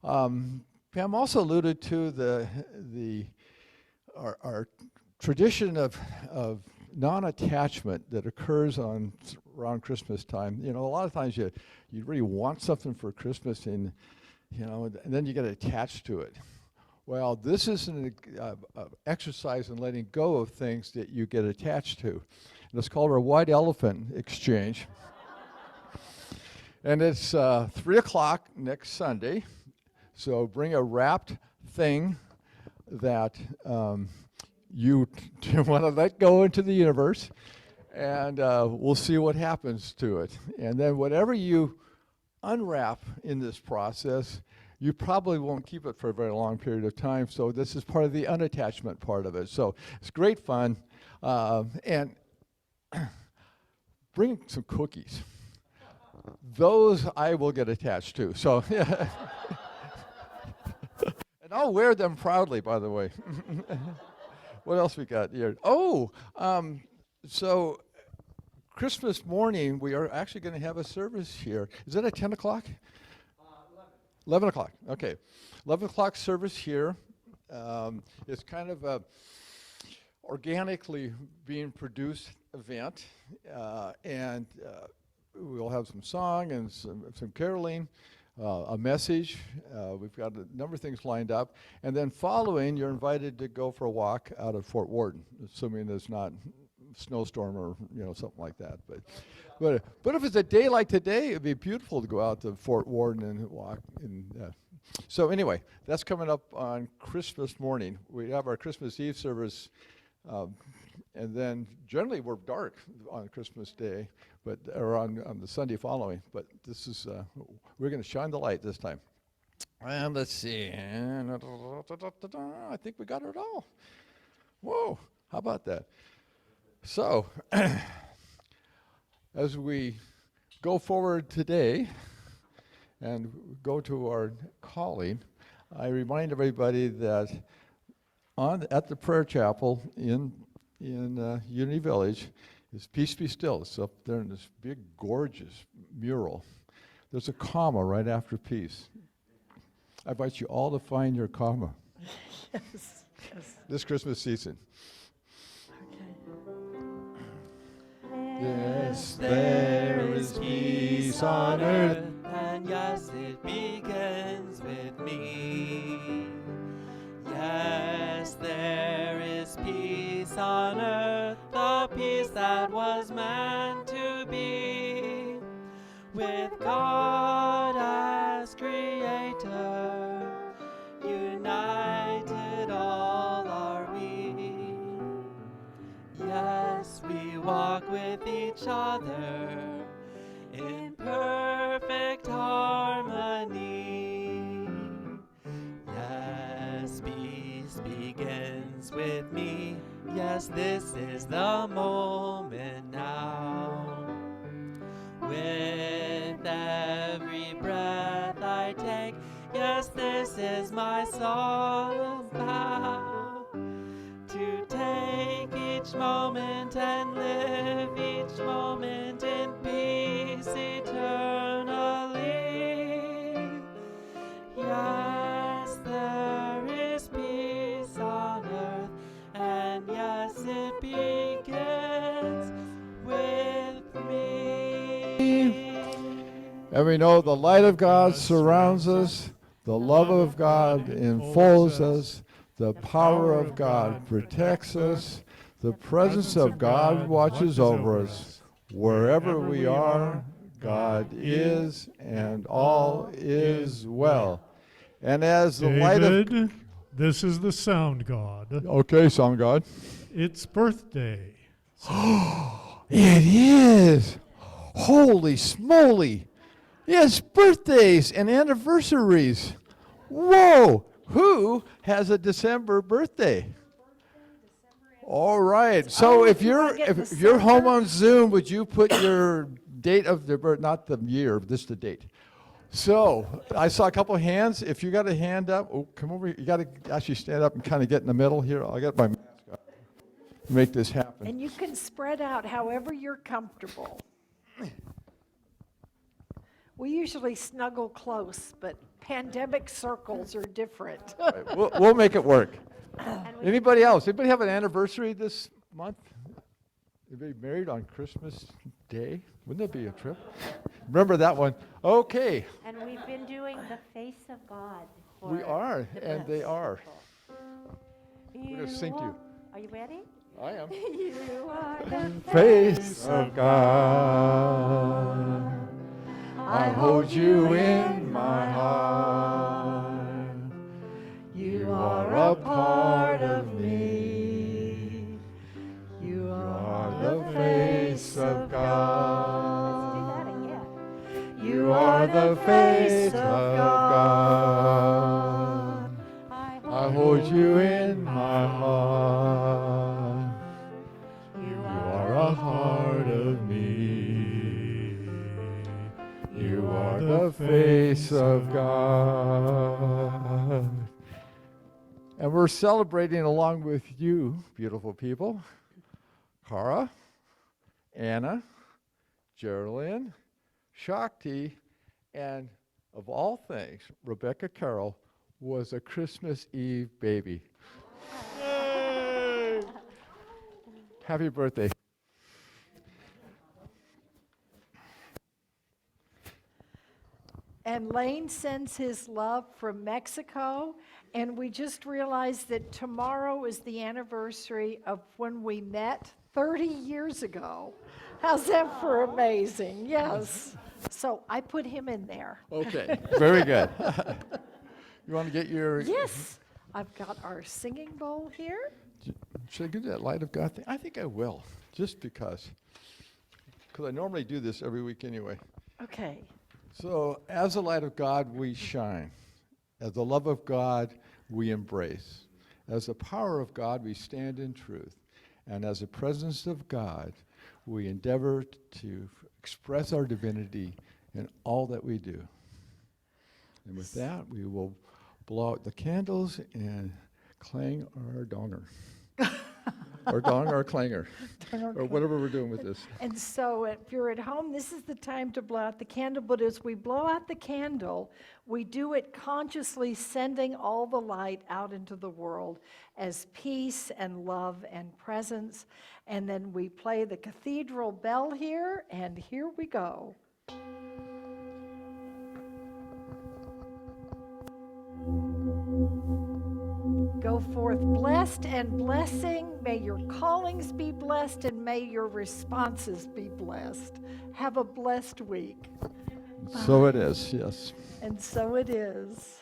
Pam also alluded to our tradition of non-attachment that occurs around Christmas time. You know, a lot of times you really want something for Christmas, and and then you get attached to it. Well, this is an exercise in letting go of things that you get attached to. And it's called our White Elephant Exchange. And it's 3 o'clock next Sunday. So bring a wrapped thing that you want to let go into the universe, and we'll see what happens to it. And then whatever you unwrap in this process, you probably won't keep it for a very long period of time. So this is part of the unattachment part of it. So it's great fun. And bring some cookies. Those I will get attached to. So, and I'll wear them proudly, by the way. What else we got here? Oh, so Christmas morning, we are actually going to have a service here. Is it at 10 o'clock? 11 o'clock, okay. 11 o'clock service here. It's kind of a organically being produced event, and we'll have some song and some caroling, a message. We've got a number of things lined up. And then following, you're invited to go for a walk out of Fort Worden, assuming there's not snowstorm or something like that. But if it's a day like today, it'd be beautiful to go out to Fort Worden and walk. So anyway, that's coming up on Christmas morning. We have our Christmas Eve service, and then generally we're dark on Christmas Day, or on the Sunday following. But this is we're going to shine the light this time. And let's see. I think we got it all. Whoa! How about that? So, as we go forward today and go to our calling, I remind everybody that at the prayer chapel in Unity Village is Peace Be Still. It's up there in this big, gorgeous mural. There's a comma right after peace. I invite you all to find your comma Yes. this Christmas season. Yes, there is peace on earth, and yes, it begins with me. Yes, there is peace on earth, the peace that was meant to be, with God as creator, united all are we. Yes, we walk with each other in perfect harmony. Yes, peace Yes, this is the moment now. With every breath I take, yes, this is my solemn vow. To take each moment and live each moment in peace eternally. Yes, there is peace on earth, and yes, it begins with me. And we know the light of God surrounds us, the love of God enfolds us, the power of God protects us, the presence of God watches over us. Wherever we are, God is, and all is well. And as the light of... David, this is the sound god. Okay, sound God. It's birthday. It is! Holy smoly! Yes, birthdays and anniversaries. Whoa! Who has a December birthday? All right. So if you're home on Zoom, would you put your date of the birth, not the year, just the date? So I saw a couple of hands. If you got a hand up, oh, come over here. You got to actually stand up and kind of get in the middle here. I'll get my mask on to make this happen. And you can spread out however you're comfortable. We usually snuggle close, but pandemic circles are different. Right, we'll make it work. Anybody else? Anybody have an anniversary this month? Anybody married on Christmas Day? Wouldn't that be a trip? Remember that one. Okay. And we've been doing the face of God. We for are, the and they blessed are. people. We're gonna sing to you. Are you ready? I am. You are the Face of God, I hold you in my heart. You are a part of me. You are the face of God. Let's do that again. You are the face of God. I hold you in my heart. You are a heart of me. You are the face of God. And we're celebrating along with you, beautiful people, Cara, Anna, Geraldine, Shakti, and of all things, Rebecca Carroll was a Christmas Eve baby. Yay! Happy birthday. And Lane sends his love from Mexico. And we just realized that tomorrow is the anniversary of when we met 30 years ago. How's that for amazing? Yes. So I put him in there. Okay, very good. You want to get your... Yes. I've got our singing bowl here. Should I give you that light of God thing? I think I will, just because. Because I normally do this every week anyway. Okay. So, as the light of God, we shine. As the love of God, we embrace. As the power of God, we stand in truth. And as the presence of God, we endeavor to express our divinity in all that we do. And with that, we will blow out the candles and clang our donger. Or dong or clanger. Or whatever we're doing with this. And so if you're at home, this is the time to blow out the candle. But as we blow out the candle, we do it consciously sending all the light out into the world as peace and love and presence. And then we play the cathedral bell here, and here we go. Go forth blessed and blessing. May your callings be blessed, and may your responses be blessed. Have a blessed week. So it is, yes. And so it is.